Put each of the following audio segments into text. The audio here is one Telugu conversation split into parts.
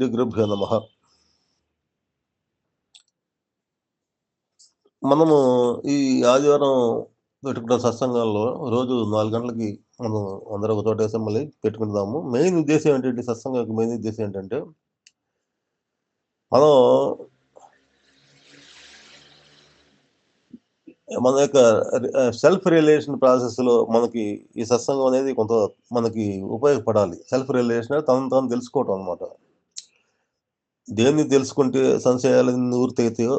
శ్రీ గురుభ్యో నమ. మనము ఈ ఆదివారం పెట్టుకున్న సత్సంగాల్లో రోజు 4 గంటలకి మనం అందరూ ఒక చోట అసెంబ్లీ పెట్టుకుందాము. మెయిన్ ఉద్దేశం ఏంటంటే, సత్సంగం యొక్క మెయిన్ ఉద్దేశం ఏంటంటే, మనం మన యొక్క సెల్ఫ్ రియలైజేషన్ ప్రాసెస్లో మనకి ఈ సత్సంగం అనేది కొంత మనకి ఉపయోగపడాలి. సెల్ఫ్ రియలైజేషన్ తనను తాను తెలుసుకోవటం అనమాట. దేన్ని తెలుసుకుంటే సంశయాలన్నీ నివృత్తవుతాయో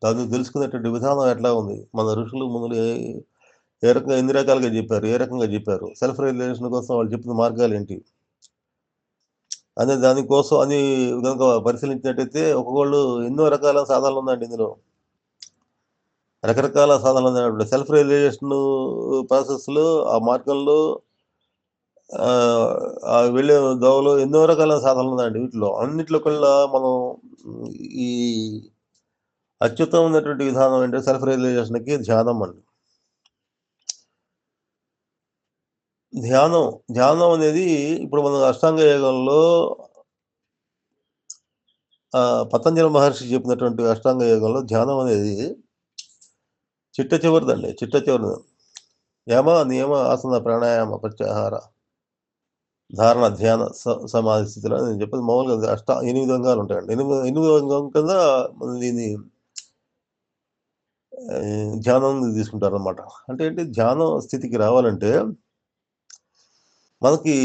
దాన్ని తెలుసుకునేటువంటి విధానం ఎట్లా ఉంది, మన ఋషులు మునులు ఏ రకంగా ఎన్ని రకాలుగా చెప్పారు, ఏ రకంగా చెప్పారు, సెల్ఫ్ రియలైజేషన్ కోసం వాళ్ళు చెప్పిన మార్గాలు ఏంటి అనే దానికోసం అని కనుక పరిశీలించినట్టయితే, ఒక్కొక్కళ్ళు ఎన్నో రకాల సాధనలు ఉన్నాయండి. ఇందులో రకరకాల సాధనలు ఉన్నాయి. సెల్ఫ్ రియలైజేషన్ ప్రాసెస్లో ఆ మార్గంలో వెళ్ళే దోవలో ఎన్నో రకాల సాధనలు ఉన్నాయండి. వీటిలో అన్నిట్లో కల్లా మనం ఈ అత్యుత్తమైనటువంటి విధానం ఏంటంటే సెల్ఫ్ రియలైజేషన్కి ధ్యానం అండి. ధ్యానం అనేది ఇప్పుడు మన అష్టాంగ యోగంలో పతంజలి మహర్షి చెప్పినటువంటి అష్టాంగ యోగంలో ధ్యానం అనేది చిట్ట చివరిది. యమ, నియమ, ఆసన, ప్రాణాయామ, ప్రత్యాహార, ధారణ, ధ్యాన, సమాధి స్థితిలో నేను చెప్పేది మామూలుగా 8 అంగాలు ఉంటాయండి. 8 అంగం కింద దీన్ని ధ్యానం తీసుకుంటారనమాట. అంటే ఏంటి, ధ్యానం స్థితికి రావాలంటే మనకి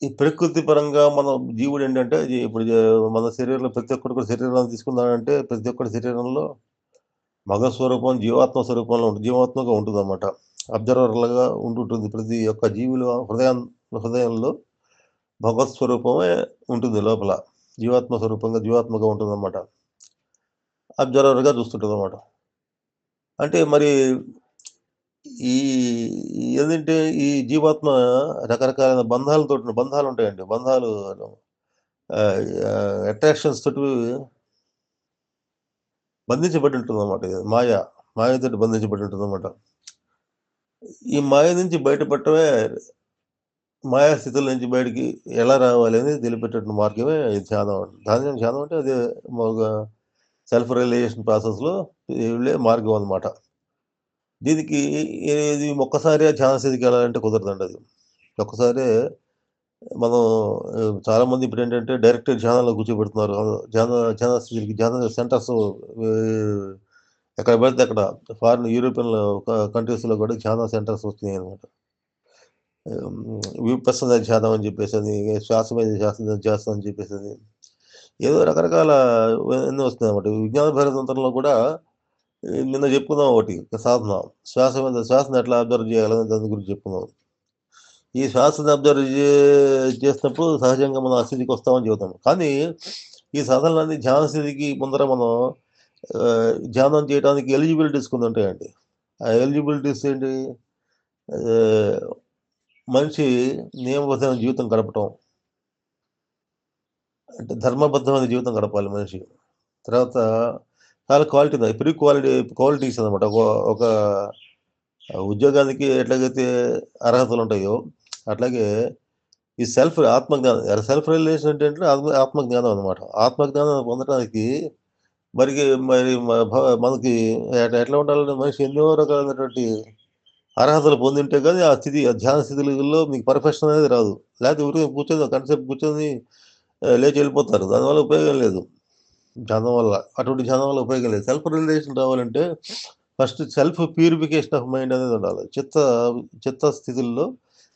ఈ ప్రకృతి పరంగా మన జీవుడు ఏంటంటే, ఇప్పుడు మన శరీరంలో ప్రతి ఒక్కటి కూడా శరీరాన్ని తీసుకున్నాడంటే, ప్రతి ఒక్కటి శరీరంలో మగ స్వరూపం జీవాత్మ స్వరూపంలో జీవాత్మగా ఉంటుందన్నమాట. అబ్జర్వర్లుగా ఉంటుంటుంది. ప్రతి ఒక్క జీవిలో హృదయంలో భగవత్ స్వరూపమే ఉంటుంది లోపల. జీవాత్మగా ఉంటుందన్నమాట. అబ్జర్వర్గా చూస్తుంటుందన్నమాట. అంటే మరి ఈ ఏంటంటే ఈ జీవాత్మ రకరకాలైన బంధాలు ఉంటాయండి. బంధాలు అట్రాక్షన్స్ తోటి బంధించబడి ఉంటుందన్నమాట. మాయతోటి బంధించబడి ఉంటుందన్నమాట. ఈ మాయ నుంచి బయటపడటమే, మాయా స్థితుల నుంచి బయటికి ఎలా రావాలి అనేది తెలిపేటటువంటి మార్గమే ధ్యానం. ధ్యానం అంటే అదే మామూలుగా సెల్ఫ్ రియలైజేషన్ ప్రాసెస్లో వెళ్ళే మార్గం అనమాట. దీనికి ఇది ఒక్కసారి ధ్యాన స్థితికి వెళ్ళాలంటే కుదరదండి అది. ఒక్కసారే మనం చాలామంది ఇప్పుడు ఏంటంటే డైరెక్ట్ ధ్యానంలో కూర్చోబెడుతున్నారు. ధ్యాన స్థితికి ధ్యాన సెంటర్స్ ఎక్కడ పడితే అక్కడ ఫారిన్ యూరోపియన్ కంట్రీస్లో కూడా ధ్యాన సెంటర్స్ వచ్చినాయి అనమాట. విపස්සన ధ్యానం అని చెప్పేసి, శ్వాస మీద ధ్యాస అని చెప్పేసి, ఏదో రకరకాల ఎన్నో వస్తున్నాయి అన్నమాట. విజ్ఞాన భారతంలో కూడా నిన్న చెప్పుకుందాం ఒకటి సాధన. శ్వాసను ఎట్లా అబ్జర్వ్ చేయాలని దాని గురించి చెప్పుకుందాం. ఈ శ్వాసను అబ్జర్వ్ చేసినప్పుడు సహజంగా మనం ఆ స్థితికి వస్తామని చెబుతాం. కానీ ఈ సాధనలన్నీ ధ్యాన స్థితికి ముందర మనం ధ్యానం చేయడానికి ఎలిజిబిలిటీస్ కొన్ని ఉంటాయండి. ఆ ఎలిజిబిలిటీస్ ఏంటి, మనిషి నియమబద్ధమైన జీవితం గడపటం, అంటే ధర్మబద్ధమైన జీవితం గడపాలి మనిషి. తర్వాత చాలా క్వాలిటీస్ అనమాట. ఒక ఉద్యోగానికి ఎట్లాగైతే అర్హతలు ఉంటాయో, అట్లాగే ఈ సెల్ఫ్ రియలైజేషన్ ఏంటంటే ఆత్మజ్ఞానం అనమాట. ఆత్మజ్ఞానం పొందడానికి మరి మనకి ఎట్లా ఉండాలంటే, మనిషి ఎన్నో రకాలైనటువంటి అర్హతలు పొందింటే కానీ ఆ ధ్యాన స్థితిలో మీకు పర్ఫెక్షన్ అనేది రాదు. లేకపోతే ఊరికే కూర్చొని లేచి వెళ్ళిపోతారు. దానివల్ల ఉపయోగం లేదు. అటువంటి ధ్యానం వల్ల ఉపయోగం లేదు. సెల్ఫ్ రియలైజేషన్ రావాలంటే first self purification of mind అనేది ఉండాలి. చిత్తస్థితుల్లో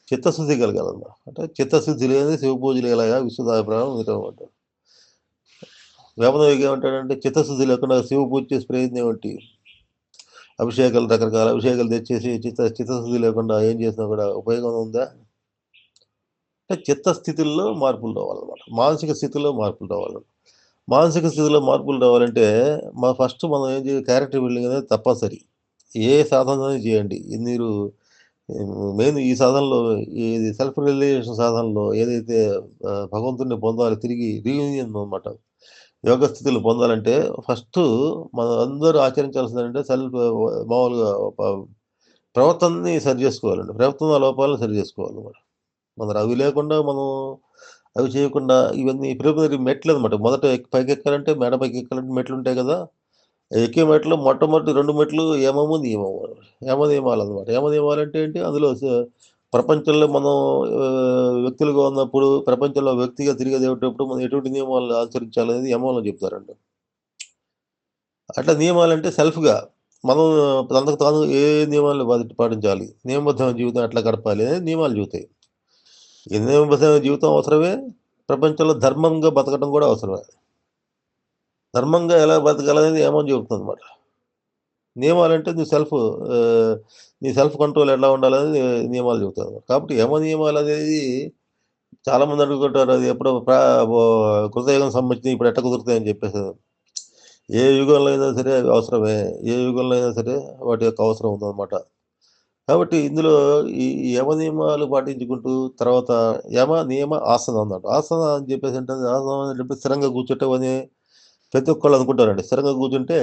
చిత్తశుద్ధి కలగాలన్నమాట. అంటే చిత్తశుద్ధి లేని శివ పూజలు ఎలాగా విశ్వదాభిప్రాయం అంటారు. వేమనవిగా ఏమంటాడంటే, చిత్తశుద్ధి లేకుండా శివ పూజ చేసే ప్రయత్నం ఏమిటి, రకరకాల అభిషేకాలు తెచ్చేసి చిత్తశుద్ధి లేకుండా ఏం చేసినా కూడా ఉపయోగం ఉందా? అంటే చిత్తస్థితుల్లో మార్పులు రావాలన్నమాట. మానసిక స్థితిలో మార్పులు రావాలంటే ఫస్ట్ మనం ఏం చేయాలి, క్యారెక్టర్ బిల్డింగ్ అనేది తప్పనిసరి. ఏ సాధన చేయండి, మీరు మెయిన్ ఈ సాధనలో, ఈ సెల్ఫ్ రియలైజేషన్ సాధనలో ఏదైతే భగవంతుడిని పొందాలి, తిరిగి రీయూనియన్ అనమాట, యోగ స్థితులు పొందాలంటే ఫస్ట్ మనం అందరూ ఆచరించాల్సిందంటే మామూలుగా ప్రవర్తనని సరి చేసుకోవాలండి. ప్రవర్తన లోపాలను సరి చేసుకోవాలన్నమాట. అవి లేకుండా మనం అవి చేయకుండా ఇవన్నీ ప్రిలిమినరీ మెట్లనమాట. మొదట పైకెక్కాలంటే మేడ పైకెక్కాలంటే మెట్లుంటాయి గదా! ఎక్కే మెట్లు మొట్టమొదటి 2 మెట్లు యమము, నియమము. యమ నియమాలనమాట. యమ నియమాలంటే ఏంటి? అందులో ప్రపంచంలో మనం వ్యక్తులుగా ఉన్నప్పుడు, ప్రపంచంలో వ్యక్తిగా తిరిగేదేటప్పుడు మనం ఎటువంటి నియమాలు ఆచరించాలనేది యమంలో చెప్తారండి. అట్లా నియమాలంటే సెల్ఫ్‌గా మనం తనకు తాను ఏ నియమాలు పాటించాలి. నియమబద్ధమైన జీవితం ఎట్లా గడపాలి అనేది నియమాలు చెబుతాయి. ఈ నియమబద్ధమైన జీవితం అవసరమే. ప్రపంచంలో ధర్మంగా బతకడం గూడా అవసరమే. ధర్మంగా ఎలా బతకాలనేది యమం చెబుతుందనమాట. నియమాలంటే నీ సెల్ఫ్ కంట్రోల్ ఎలా ఉండాలనేది నియమాలు చెబుతాదనమాట. కాబట్టి యమ నియమాలనేది చాలామంది అనుకుంటారు అది ఎప్పుడో కృతయుగం సంబంధించినయి ఇప్పుడు ఎట్ట కుదురుతాయని చెప్పేసి. ఏ యుగంలో అయినా సరే అవి అవసరమే. ఏ యుగంలో అయినా సరే వాటి యొక్క అవసరం ఉందనమాట. కాబట్టి ఇందులో ఈ యమ నియమాలు పాటించుకుంటూ తర్వాత యమ, నియమ, ఆసనం అన్నమాట. ఆసన అని చెప్పేసంటే ఆసనం అనేటప్పుడు స్థిరంగా కూర్చోటం అని ప్రతి ఒక్కళ్ళు అనుకుంటారండి. స్థిరంగా కూర్చుంటే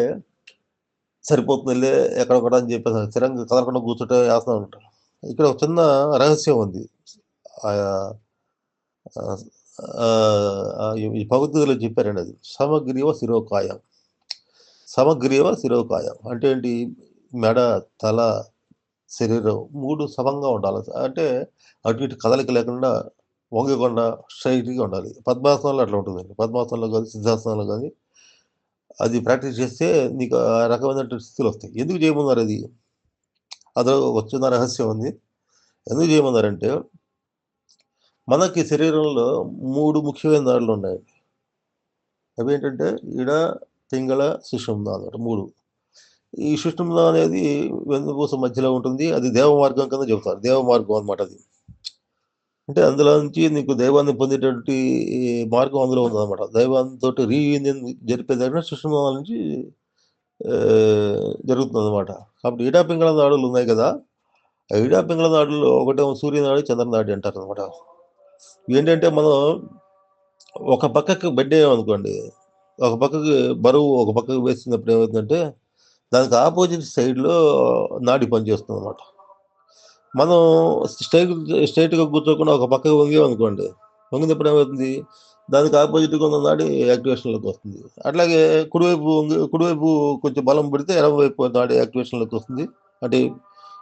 సరిపోతుందిలే ఎక్కడొక్కడ అని చెప్పేసి స్థిరంగా కదలకుండా కూర్చుంటే ఆసనం అంటారు. ఇక్కడ ఒక చిన్న రహస్యం ఉంది. ఆహ్, ఆహ్, ఈ భగవద్గీతలో చెప్పారండి అది. సమగ్రీవ శిరోకాయం. సమగ్రీవ శిరోకాయం. అంటే ఏంటి? మెడ, తల, శరీరం 3 సమంగా ఉండాలి. అంటే అటు ఇటు కదలిక లేకుండా వంగకుండా స్ట్రెయిట్‌గా ఉండాలి. పద్మాసనంలో అట్లా ఉంటుందండి. పద్మాసనంలో గాని, సిద్ధాసనంలో గాని అది ప్రాక్టీస్ చేస్తే నీకు ఆ రకమైనటువంటి స్థితులొస్తాయి. ఎందుకు చేయమన్నారది? అందులో ఒక చిన్న రహస్యం ఉంది. ఎందుకు చేయమన్నారంటే, మనకి శరీరంలో 3 ముఖ్యమైన దారులున్నాయండి. అవేంటంటే ఇడ, పింగళ, సుషుమ్న అన్నమాట 3. ఈ సుషుమ్న అనేది వెన్నుపూస మధ్యలో ఉంటుంది. అది దేవ మార్గం కింద చెబుతారు. దేవ మార్గం అన్నమాట అది. అంటే అందులో నుంచి నీకు దైవాన్ని పొందేటటువంటి మార్గం అందులో ఉందన్నమాట. దైవంతోటి రీయూనియన్ జరిపేదైనా సుషుమ్న నుంచి జరుగుతుందన్నమాట. కాబట్టి ఇడా, పింగళ నాడులున్నాయి కదా! ఆ ఇడా, పింగళ నాడుల్లో ఒకటేమో సూర్యనాడి, చంద్రనాడి అంటారనమాట. ఏంటంటే మనం ఒక పక్కకి బెడ్డేయమనుకోండి, ఒక పక్కకి బరువు ఒక పక్కకి వేస్తున్నప్పుడు ఏమవుతుందంటే, దానికి అపోజిట్ సైడ్‌లో నాడి పనిచేస్తుందనమాట. మనం స్ట్రెయిట్ స్ట్రెయిట్‌గా కూర్చోకుండా ఒక పక్కకి వంగామనుకోండి, వంగినప్పుడు ఏమవుతుంది, దానికి అపోజిట్‌గా ఉన్న నాడి యాక్టివేషన్‌లోకొస్తుంది. అట్లాగే కుడివైపు కొంచెం బలం పెడితే ఎడమ వైపు నాడి యాక్టివేషన్‌లోకొస్తుంది. అంటే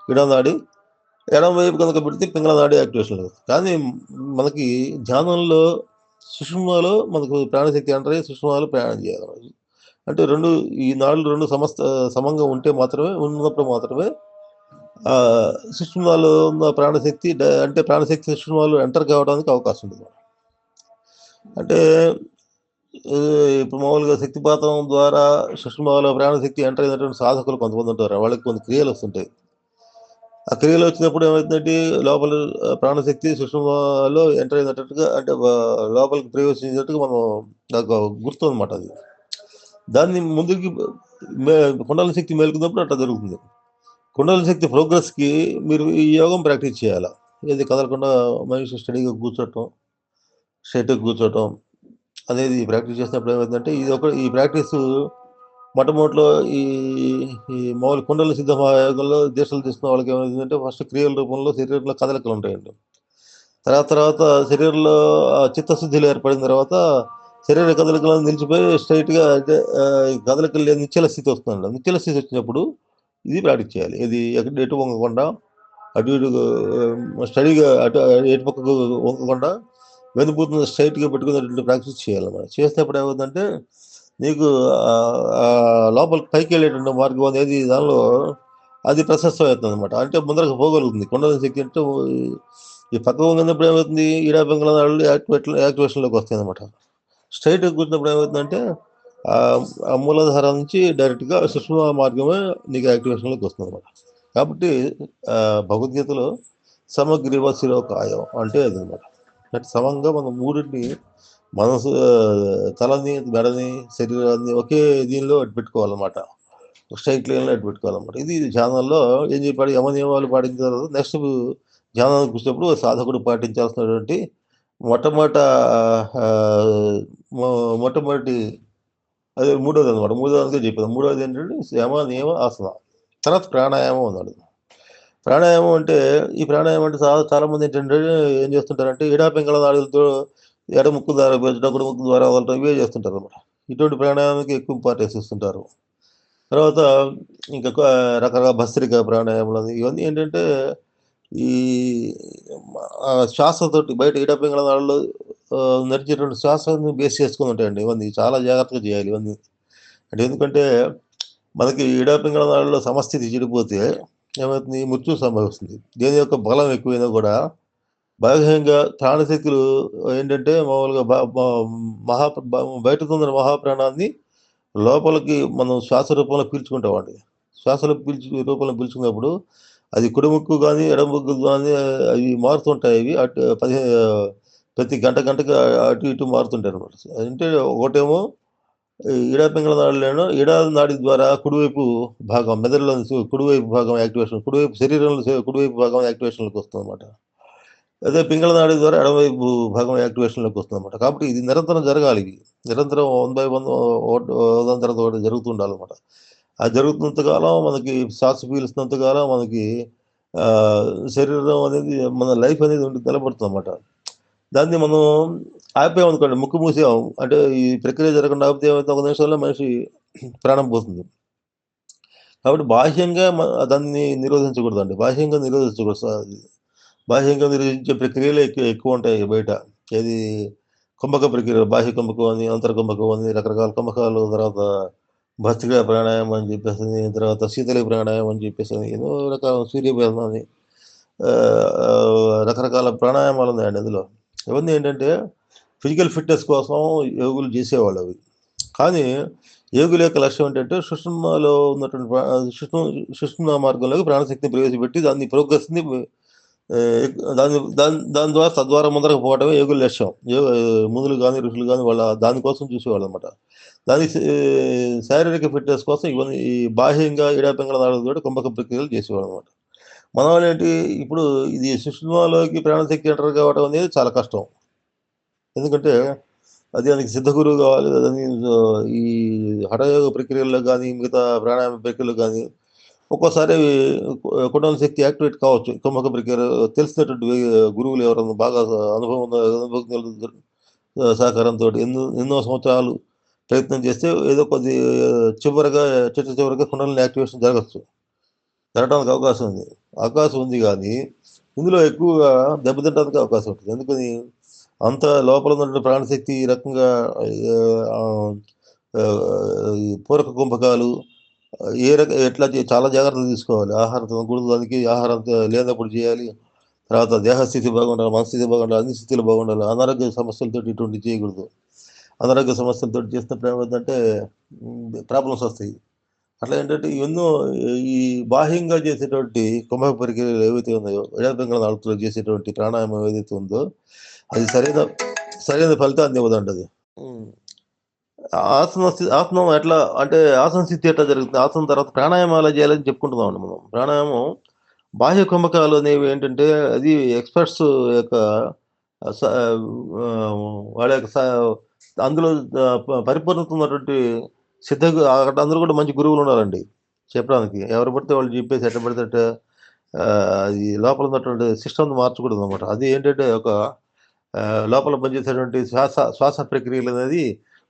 ఇడ నాడి. ఎడమ వైపు గనక పెడితే పింగళ నాడి యాక్టివేషన్‌లో. కానీ మనకి ధ్యానంలో సుషుమ్నాలో మనకు ప్రాణశక్తి ఎంటర్ అయ్యి సుషుమ్నాలో ప్రయాణం చేయాలి. అంటే 2 ఈ నాడులు 2 సమంగా ఉంటే మాత్రమే ఉన్నప్పుడు మాత్రమే సుషుమ్నాలో ఉన్న ప్రాణశక్తి అంటే ప్రాణశక్తి సుషుమ్నాలో ఎంటర్ కావడానికి అవకాశం ఉంటుంది. అంటే ఇప్పుడు మామూలుగా శక్తిపాతం ద్వారా సుషుమ్నాలో ప్రాణశక్తి ఎంటర్ అయినటువంటి సాధకులు కొంతమంది ఉంటారు. వాళ్ళకి కొన్ని క్రియలొస్తుంటాయి. ఆ క్రియలొచ్చినప్పుడు ఏమైతుందంటే లోపల ప్రాణశక్తి సుషుమ్నాలో ఎంటర్ అయినట్టుగా అంటే లోపలికి ప్రవేశించినట్టుగా మనం నాకు గుర్తనమాట అది. దాన్ని ముందుకి మే కుండల శక్తి మేలుకున్నప్పుడు అట్లా జరుగుతుంది. కుండల శక్తి ప్రోగ్రెస్‌కి మీరు ఈ యోగం ప్రాక్టీస్ చేయాల. ఏది కదలకుండా మనిషి స్టడీగా కూర్చోటం, స్ట్రెయిట్‌గా కూర్చోటం అనేది ప్రాక్టీస్ చేసినప్పుడు ఏమైందంటే ఈ ప్రాక్టీసు మొట్టమొదట్లో ఈ ఈ మామూలు కుండల సిద్ధ మహాయోగంలో దీక్షలు తీసుకున్న వాళ్ళకి ఏమైందంటే ఫస్ట్ క్రియల రూపంలో శరీరంలో కదలికలుంటాయండి. తర్వాత తర్వాత శరీరంలో చిత్తశుద్ధిలో ఏర్పడిన తర్వాత శరీర కదలికలన్నీ నిలిచిపోయి స్ట్రెయిట్‌గా అంటే ఈ కదలికలు లేని నిశ్చల స్థితి వస్తుందండి. నిశ్చల స్థితి వచ్చినప్పుడు ఇది ప్రాక్టీస్ చేయాలి. ఇది ఎటు వంగకుండా అటు ఇటు స్టడీగా ఎటు పక్కకు వంగకుండా వెన్నుపూసని స్ట్రెయిట్‌గా పెట్టుకునేటటువంటి ప్రాక్టీస్ చేయాలన్నమాట. చేసినప్పుడు ఏమవుతుందంటే నీకు లోపలికి పైకెళ్ళేటువంటి మార్గం అనేది దానిలో అది ప్రశస్తం అవుతుందన్నమాట. అంటే ముందరకు పోగలుగుతుంది. కుండలిని శక్తి అంటే ఈ పక్కకు వంగినప్పుడు ఏమవుతుంది ఈడా పింగళ నాడులు యాక్టివేషన్‌లోకి వస్తాయన్నమాట. స్ట్రెయిట్‌గా కూర్చున్నప్పుడు ఏమవుతుందంటే ఆ మూలాధారం నుంచి డైరెక్ట్‌గా సుషుమ్నా మార్గమే నీకు యాక్టివేషన్‌లోకి వస్తుందన్నమాట. కాబట్టి భగవద్గీతలో సమగ్రీవ శిరోకాయం అంటే అదనమాట. అంటే సమంగా మనం మూడిటిని మనసు తలని, మెడని, శరీరాన్ని ఒకే దీనిలో అట్టు పెట్టుకోవాలన్నమాట. స్ట్రెయిట్ లైన్‌లో అట్టు పెట్టుకోవాలన్నమాట. ఇది ధ్యానంలో ఏం చెప్పాడు యమ నియమాలు పాటించిన తర్వాత నెక్స్ట్ ధ్యానానికి కూర్చున్నప్పుడు సాధకుడు పాటించాల్సినటువంటి మొట్టమొదట ఆహ్, మొ మొట్టమొదటి అదే మూడోదనమాట. మూడోదానికే చెప్పాను. మూడోదేంటంటే యమ, నియమ, ఆసన. తర్వాత ప్రాణాయామం అన్నాడు. ప్రాణాయామం అంటే ఈ ప్రాణాయామం అంటే చాలామంది ఏంటంటే ఏం చేస్తుంటారంటే ఎడా పింగళ నాడులతో ఎడ ముక్కు ద్వారా పీల్చడం, కుడి ముక్కు ద్వారా వదలటం ఇవే చేస్తుంటారనమాట. ఇటువంటి ప్రాణాయామానికి ఎక్కువ ఇంపార్టెన్స్ ఇస్తుంటారు. తర్వాత ఇంకా రకరకాల భస్త్రికా ప్రాణాయామాలని ఇవన్నీ ఏంటంటే, ఈ శ్వాసతోటి బయట ఈడ పింగళ నాడుల్లో నడిచేటువంటి శ్వాసని బేస్ చేసుకొని ఉంటాయండి ఇవన్నీ. చాలా జాగ్రత్తగా చేయాలి ఇవన్నీ. అంటే ఎందుకంటే, మనకి ఈడ పింగళ నాడుల్లో సమస్థితి చెడిపోతే ఏమవుతుంది? మృత్యు సంభవిస్తుంది. దేని యొక్క బలం ఎక్కువైనా గూడా బాహ్యంగా ప్రాణశక్తులు ఏంటంటే మామూలుగా బ బ మహా బ బయటకున్న మహాప్రాణాన్ని లోపలికి మనం శ్వాస రూపంలో పీల్చుకుంటామండి. శ్వాసలో రూపంలో పీల్చుకున్నప్పుడు అది కుడి ముక్కు గాని, ఎడమ ముక్కు గాని అవి మారుతుంటాయి అవి. ప్రతి గంటకి అటు ఇటు మారుతుంటాయనమాట. అంటే ఒకటేమో ఈడ పింగళ నాడిలోనో ఈడ నాడి ద్వారా కుడివైపు భాగం మెదడులోని కుడివైపు భాగం యాక్టివేషన్ కుడివైపు శరీరంలో కుడివైపు భాగం యాక్టివేషన్‌లోకి వస్తుందనమాట. అదే పింగళ నాడి ద్వారా ఎడమవైపు భాగం యాక్టివేషన్‌లోకి వస్తుందనమాట. కాబట్టి ఇది నిరంతరం జరగాలి ఇవి. నిరంతరం వన్ బై వన్ ఒకదాని తర్వాత ఒకటి జరుగుతూ ఉండాలనమాట. అది జరుగుతున్నంత కాలం మనకి శ్వాస పీలుస్తున్నంత కాలం మనకి శరీరం అనేది మన లైఫ్ అనేది నిలబడుతుందనమాట. దాన్ని మనం ఆపామనుకోండి, ముక్కు మూసాం అంటే ఈ ప్రక్రియ జరగకుండా ఆపితే ఏమైతే ఒక నిమిషంలో మనిషి ప్రాణం పోతుంది. కాబట్టి బాహ్యంగా దాన్ని నిరోధించకూడదండి. బాహ్యంగా నిరోధించకూడదు. బాహ్యంగా నిరోధించే ప్రక్రియలే ఎక్కువుంటాయి బయట. ఏది కుంభక ప్రక్రియ, బాహ్య కుంభకం అని, అంతర్కుంభకం అని రకరకాల కుంభకాలు, తర్వాత భస్త్రికా ప్రాణాయామం అని చెప్పేసని, తర్వాత శీతలి ప్రాణాయామం అని చెప్పేసని, ఎన్నో రకాల సూర్యభేదం అని రకరకాల ప్రాణాయామాలున్నాయండి అందులో. ఇవన్నీ ఏంటంటే ఫిజికల్ ఫిట్‌నెస్ కోసం యోగులు చేసేవాళ్ళవి. కానీ యోగుల యొక్క లక్ష్యం ఏంటంటే సుషుమ్నాలో ఉన్నటువంటి సుషుమ్నా మార్గంలోకి ప్రాణశక్తిని ప్రవేశపెట్టి దాన్ని ప్రోగ్రెస్‌ని దాని దాని దాని ద్వారా తద్వారా ముందరకు పోవడమే యోగుల లక్ష్యం. మునులు గాని, ఋషులు గాని వాళ్ళ దానికోసం చూసేవాళ్ళనమాట. దానికి శారీరక ఫిట్‌నెస్ కోసం ఇవన్నీ ఈ బాహ్యంగా ఈడా పింగళ నాడులతోటి కుంభక ప్రక్రియలు చేసేవాళ్ళనమాట. మన వాళ్ళేంటి ఇప్పుడు ఇది సుషుమ్నాలోకి ప్రాణశక్తి ఎంటర్ కావడం అనేది చాలా కష్టం. ఎందుకంటే అది దానికి సిద్ధ గురువు కావాలి. దాన్ని ఈ హఠయోగ ప్రక్రియల్లో గాని, మిగతా ప్రాణాయామ ప్రక్రియలో గాని ఒక్కోసారి కుండలిని శక్తి యాక్టివేట్ కావచ్చు. కుంభక ప్రక్రియ తెలిసినటువంటి గురువులు ఎవరైనా బాగా అనుభవం ఉన్న అనుభవజ్ఞుల సహకారంతోటి ఎన్నో సంవత్సరాలు ప్రయత్నం చేస్తే ఏదో చివరగా చివరగా కుండలిని యాక్టివేషన్ జరగడానికి అవకాశం ఉంది. అవకాశం ఉంది గానీ, ఇందులో ఎక్కువగా దెబ్బతింటానికి అవకాశం ఉంటుంది. ఎందుకని? అంత లోపల ఉన్నటువంటి ప్రాణశక్తి ఈ రకంగా ఆహ్, ఈ పూరక కుంభకాలు ఎట్లా చాలా జాగ్రత్తలు తీసుకోవాలి. ఆహారం తినకూడదు. దానికి ఆహారం లేనప్పుడు చేయాలి. తర్వాత దేహస్థితి బాగుండాలి, మనస్థితి బాగుండాలి, అన్ని స్థితులు బాగుండాలి. అనారోగ్య సమస్యలతోటి ఇటువంటివి చేయకూడదు. అనారోగ్య సమస్యలతోటి చేసినప్పుడు ఏమైద్దంటే ప్రాబ్లమ్స్ వస్తాయి. అట్లా ఏంటంటే ఎన్నో ఈ బాహ్యంగా చేసేటువంటి కుంభక ప్రక్రియలు ఏవైతే ఉన్నాయో, పింగళ నాళికలో చేసేటువంటి ప్రాణాయామం ఏదైతే ఉందో, అది సరైన ఫలితాన్ని ఇవ్వదండి అది. హ్మ్. ఆసనం ఎట్లా అంటే ఆసన స్థితి ఎట్లా జరుగుతుంది? ఆసనం తర్వాత ప్రాణాయామం ఎలా చేయాలని చెప్పుకుంటున్నామండి మనం. ప్రాణాయామం బాహ్య కుంభకాలు అనేవి ఏంటంటే అది ఎక్స్‌పర్ట్స్ యొక్క స వాళ్ళ యొక్క అందులో పరిపూర్ణత ఉన్నటువంటి అక్కడ అందరూ కూడా మంచి గురువులున్నారండి చెప్పడానికి. ఎవరు పడితే వాళ్ళు చెప్పేసి ఎట్ట పడితే అట్ట ఈ లోపల ఉన్నటువంటి సిస్టమ్‌ని మార్చకూడదనమాట. అది ఏంటంటే ఒక లోపల పనిచేసేటువంటి శ్వాస ప్రక్రియలనేది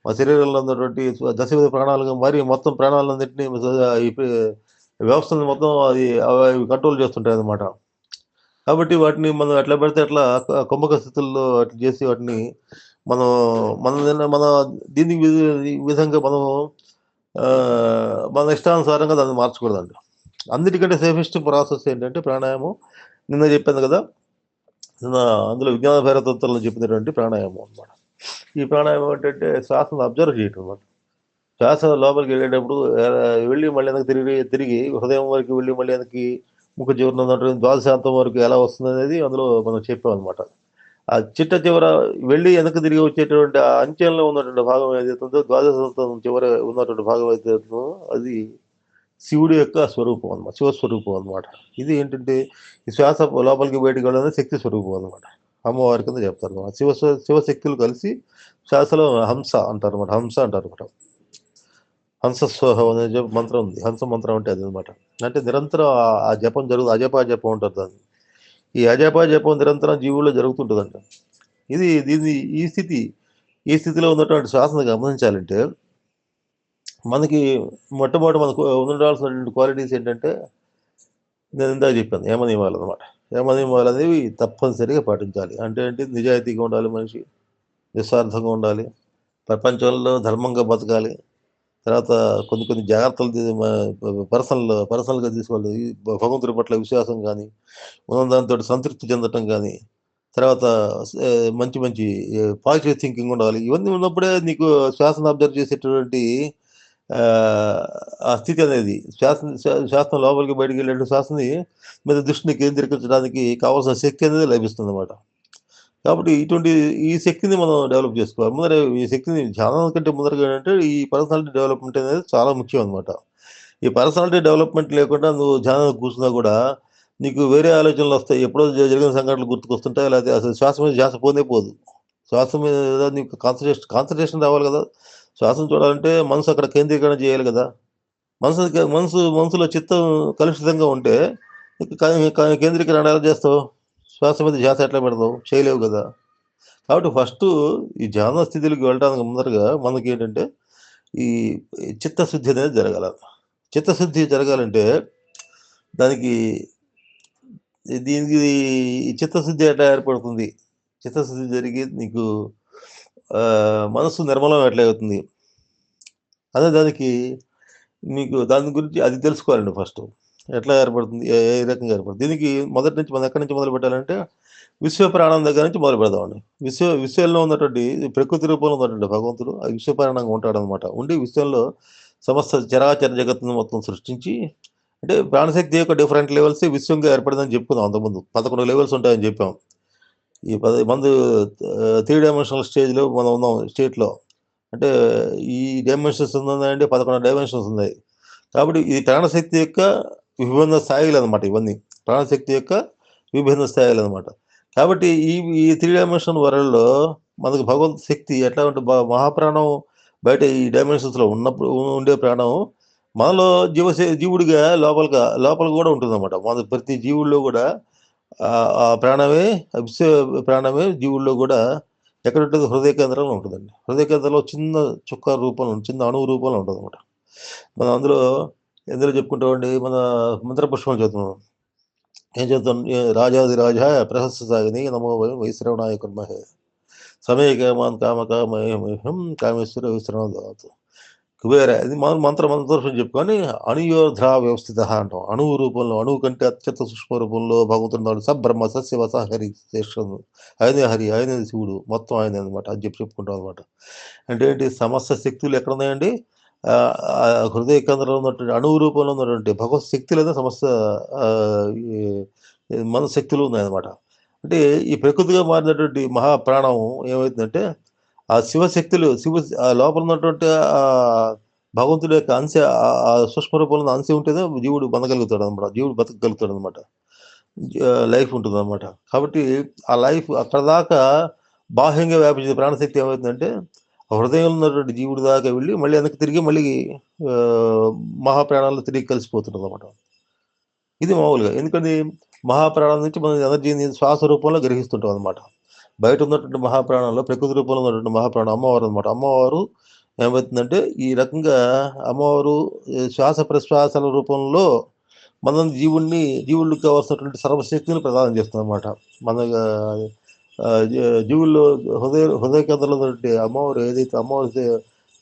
మా శరీరంలో ఉన్నటువంటి దశవిధ ప్రాణాలుగా మారి మొత్తం ప్రాణాలన్నింటినీ ఈ వ్యవస్థను మొత్తం అవి కంట్రోల్ చేస్తుంటాయన్నమాట. కాబట్టి వాటిని మనం ఎట్లా పడితే అట్లా కుంభక స్థితుల్లో అట్లా చేసి వాటిని మనం మన దీనికి ఈ విధంగా మనం మన ఇష్టానుసారంగా దాన్ని మార్చకూడదండి. అన్నిటికంటే సేఫెస్ట్ ప్రాసెస్ ఏంటంటే ప్రాణాయామం. నిన్న చెప్పాను కదా! అందులో విజ్ఞాన భైరతత్వంలో చెప్పినటువంటి ప్రాణాయామం అనమాట. ఈ ప్రాణాయామం ఏంటంటే శ్వాసను అబ్జర్వ్ చేయటం అనమాట. శ్వాస లోపలికెళ్ళేటప్పుడు వెళ్ళి మళ్ళీ వెనక్కి తిరిగి హృదయం వరకు వెళ్ళి మళ్ళీ వెనక్కి ముక్కు చివరన ఉన్నటువంటి ద్వాదశాంతం వరకు ఎలా వస్తుందనేది అందులో మనం చెప్పామనమాట. ఆ చిట్ట చివర వెళ్ళి వెనక్కి తిరిగి వచ్చేటువంటి ఆ అంచెంలో ఉన్నటువంటి భాగం ఏదైతే ఉందో ద్వాదశాంతం చివర ఉన్నటువంటి భాగం ఏదైతే ఉందో అది శివుడి యొక్క స్వరూపం అనమాట. శివస్వరూపం అనమాట. ఇది ఏంటంటే ఈ శ్వాస లోపలికి బయటికి వెళ్ళడానికి శక్తి స్వరూపం అనమాట. అమ్మవారి కింద చెప్తారనమాట. శివశక్తులు కలిసి శ్వాసలో హంస అంటారనమాట. హంస అంటారనమాట. హంస స్వహం అనే మంత్రం ఉంది. హంస మంత్రం అంటే అదనమాట. అంటే నిరంతరం ఆ జపం అజపా జపం అంటారు దాన్ని. ఈ అజపా జపం నిరంతరం జీవుల్లో జరుగుతుంటదంట. దీన్ని ఈ స్థితి ఈ స్థితిలో ఉన్నటువంటి శ్వాసను గమనించాలంటే మనకి మొట్టమొదటి మనకు ఉండాల్సినటువంటి క్వాలిటీస్ ఏంటంటే నేను ఇందాక చెప్పాను యమనియమాలన్నమాట. యమనియమాలనేవి తప్పనిసరిగా పాటించాలి. అంటే ఏంటి నిజాయితీగా ఉండాలి మనిషి, నిస్వార్థంగా ఉండాలి, ప్రపంచంలో ధర్మంగా బతకాలి. తర్వాత కొన్ని కొన్ని జాగ్రత్తలు పర్సనల్‌గా తీసుకోవాలి. ఈ భగవంతుడి పట్ల విశ్వాసం గాని, ఉన్న దానితోటి సంతృప్తి చెందటం గాని, తర్వాత మంచి మంచి పాజిటివ్ థింకింగ్ ఉండాలి. ఇవన్నీ ఉన్నప్పుడే నీకు శ్వాసను అబ్జర్వ్ చేసేటటువంటి ఆహ్, ఆ స్థితి అనేది శ్వాసను లోపలికి బయటికెళ్ళే శ్వాసని మీద దృష్టిని కేంద్రీకరించడానికి కావాల్సిన శక్తి అనేది లభిస్తుందన్నమాట. కాబట్టి ఈ శక్తిని మనం డెవలప్ చేసుకోవాలి. ముందర ఈ శక్తిని ధ్యానం కంటే ముందరగా ఏంటంటే ఈ పర్సనాలిటీ డెవలప్‌మెంట్ అనేది చాలా ముఖ్యం అన్నమాట. ఈ పర్సనాలిటీ డెవలప్‌మెంట్ లేకుండా నువ్వు ధ్యానానికి కూర్చున్నా గూడా నీకు వేరే ఆలోచనలొస్తాయి. ఎప్పుడో జరిగిన సంఘటనలు గుర్తుకొస్తుంటాయి. లేకపోతే అసలు శ్వాస మీద ధ్యాస పోనే పోదు. శ్వాస మీద నీకు కాన్సంట్రేషన్ రావాలి గదా! శ్వాసను చూడాలంటే మనసు అక్కడ కేంద్రీకరణ చేయాలి గదా! మనసులో చిత్తం కలుషితంగా ఉంటే ఇక క క కేంద్రీకరణ ఎలా చేస్తావు? శ్వాస మీద ధ్యాస ఎట్లా పెడతావు? చేయలేవు గదా! కాబట్టి ఫస్టు ఈ ధ్యాన స్థితిలోకి వెళ్ళడానికి ముందరగా మనకేంటంటే ఈ చిత్తశుద్ధి అనేది జరగాల. చిత్తశుద్ధి జరగాలంటే దానికి దీనికి ఈ చిత్తశుద్ధి ఎట్లా ఏర్పడుతుంది? చిత్తశుద్ధి జరిగి నీకు మనసు నిర్మలం ఎట్లా అవుతుంది? అదే దానికి నీకు దాని గురించి అది తెలుసుకోవాలండి ఫస్టు. ఎట్లా ఏర్పడుతుంది? ఏ ఏ రకంగా ఏర్పడుతుంది? దీనికి మొదటి నుంచి మనం ఎక్కడి నుంచి మొదలుపెట్టాలంటే విశ్వ ప్రాణం దగ్గర నుంచి మొదలు పెడదామండి. విశ్వంలో ఉన్నటువంటి ప్రకృతి రూపంలో ఉన్నటువంటి భగవంతుడు ఆ విశ్వ ప్రాణంగా ఉంటాడనమాట. ఉండి విశ్వంలో సమస్త చరాచర జగత్తును మొత్తం సృష్టించి అంటే ప్రాణశక్తి యొక్క డిఫరెంట్ లెవెల్స్ విశ్వంగా ఏర్పడిందని చెప్పుకున్నాం అంతకుముందు. 11 లెవెల్స్ ఉంటాయని చెప్పాం. ఈ 10 మంది 3 డైమెన్షనల్ స్టేజ్‌లో మనం ఉన్నాం స్టేట్‌లో. అంటే ఈ డైమెన్షన్స్ ఉన్నాయంటే 11 డైమెన్షన్స్ ఉన్నాయి. కాబట్టి ఇది ప్రాణశక్తి యొక్క విభిన్న స్థాయిలనమాట ఇవన్నీ. ప్రాణశక్తి యొక్క విభిన్న స్థాయిలనమాట. కాబట్టి ఈ 3 డైమెన్షన్ వరల్డ్‌లో మనకు భగవంతు శక్తి ఎట్లా ఉంటే మహాప్రాణం బయట ఈ డైమెన్షన్స్‌లో ఉన్నప్పుడు ఉండే ప్రాణం మనలో జీవుడిగా లోపల గూడా ఉంటుందనమాట. మన ప్రతి జీవుల్లో గూడా ఆ ప్రాణమే విశ్వ ప్రాణమే జీవుల్లో గూడా ఎక్కడుంటది హృదయ కేంద్రంలో ఉంటదండి. హృదయ కేంద్రంలో చిన్న చుక్క రూపంలో చిన్న అణువు రూపంలో ఉంటదనమాట. మనం ఎందులో చెప్పుకుంటామండి మన మంత్రపుష్పం చదువుతున్నాం. ఏం చదువుతాం? రాజాధిరాజ ప్రహస్త నమో వయం వైశ్రవణాయ కుర్మహే. సమయ కామాన్ కామకామహ్యం కామేశ్వర విశ్రవణ దాతు. కుబేర ఇది మంత్రపుష్పం చెప్పుకొని అణుయోర్ధ్రా వ్యవస్థితః అంటాం. అణువు రూపంలో అణువు కంటే అత్యంత సూక్ష్మ రూపంలో భగవంతుడున్నాడు. సబ్రహ్మ సస్య వస హరి శేషను. ఆయనే హరి, ఆయనే శివుడు. మొత్తం ఆయనే అనమాట. అని చెప్పుకుంటాం అనమాట. అంటే ఏంటి సమస్త శక్తులు ఎక్కడున్నాయండి? హృదయ కేంద్రంలో ఉన్నటువంటి అణువు రూపంలో ఉన్నటువంటి భగవత్ శక్తులనే సమస్త ఈ మనశక్తులు ఉన్నాయన్నమాట. అంటే ఈ ప్రకృతిగా మారినటువంటి మహాప్రాణం ఏమైతుందంటే, ఆ శివశక్తులు ఆ లోపల ఉన్నటువంటి భగవంతుడి యొక్క అంశ ఆ సూక్ష్మ రూపంలో ఉన్న అంశ ఉంటేనే జీవుడు పొందగలుగుతాడనమాట. జీవుడు బతకగలుగుతాడనమాట. లైఫ్ ఉంటుందనమాట. కాబట్టి ఆ లైఫ్ అక్కడ దాకా బాహ్యంగా వ్యాపించే ప్రాణశక్తి ఏమవుతుందంటే, హృదయంలో ఉన్నటువంటి జీవుడి దాకా వెళ్ళి మళ్ళీ వెనక్కి తిరిగి మళ్ళీ మహాప్రాణాల్లో తిరిగి కలిసిపోతుంటదనమాట. ఇది మామూలుగా. ఎందుకని మహాప్రాణం నుంచి మనం ఎనర్జీని శ్వాస రూపంలో గ్రహిస్తుంటాం అనమాట. బయట ఉన్నటువంటి మహాప్రాణంలో ప్రకృతి రూపంలో ఉన్నటువంటి మహాప్రాణం అమ్మవారు అనమాట. అమ్మవారు ఏమవుతుందంటే ఈ రకంగా అమ్మవారు శ్వాస ప్రశ్వాసల రూపంలో మనం జీవుళ్ళకి కావాల్సినటువంటి సర్వశక్తిని ప్రదానం చేస్తుందనమాట. మన జీవుల్లో హృదయ కేంద్రంలో ఉన్నటువంటి అమ్మవారు ఏదైతే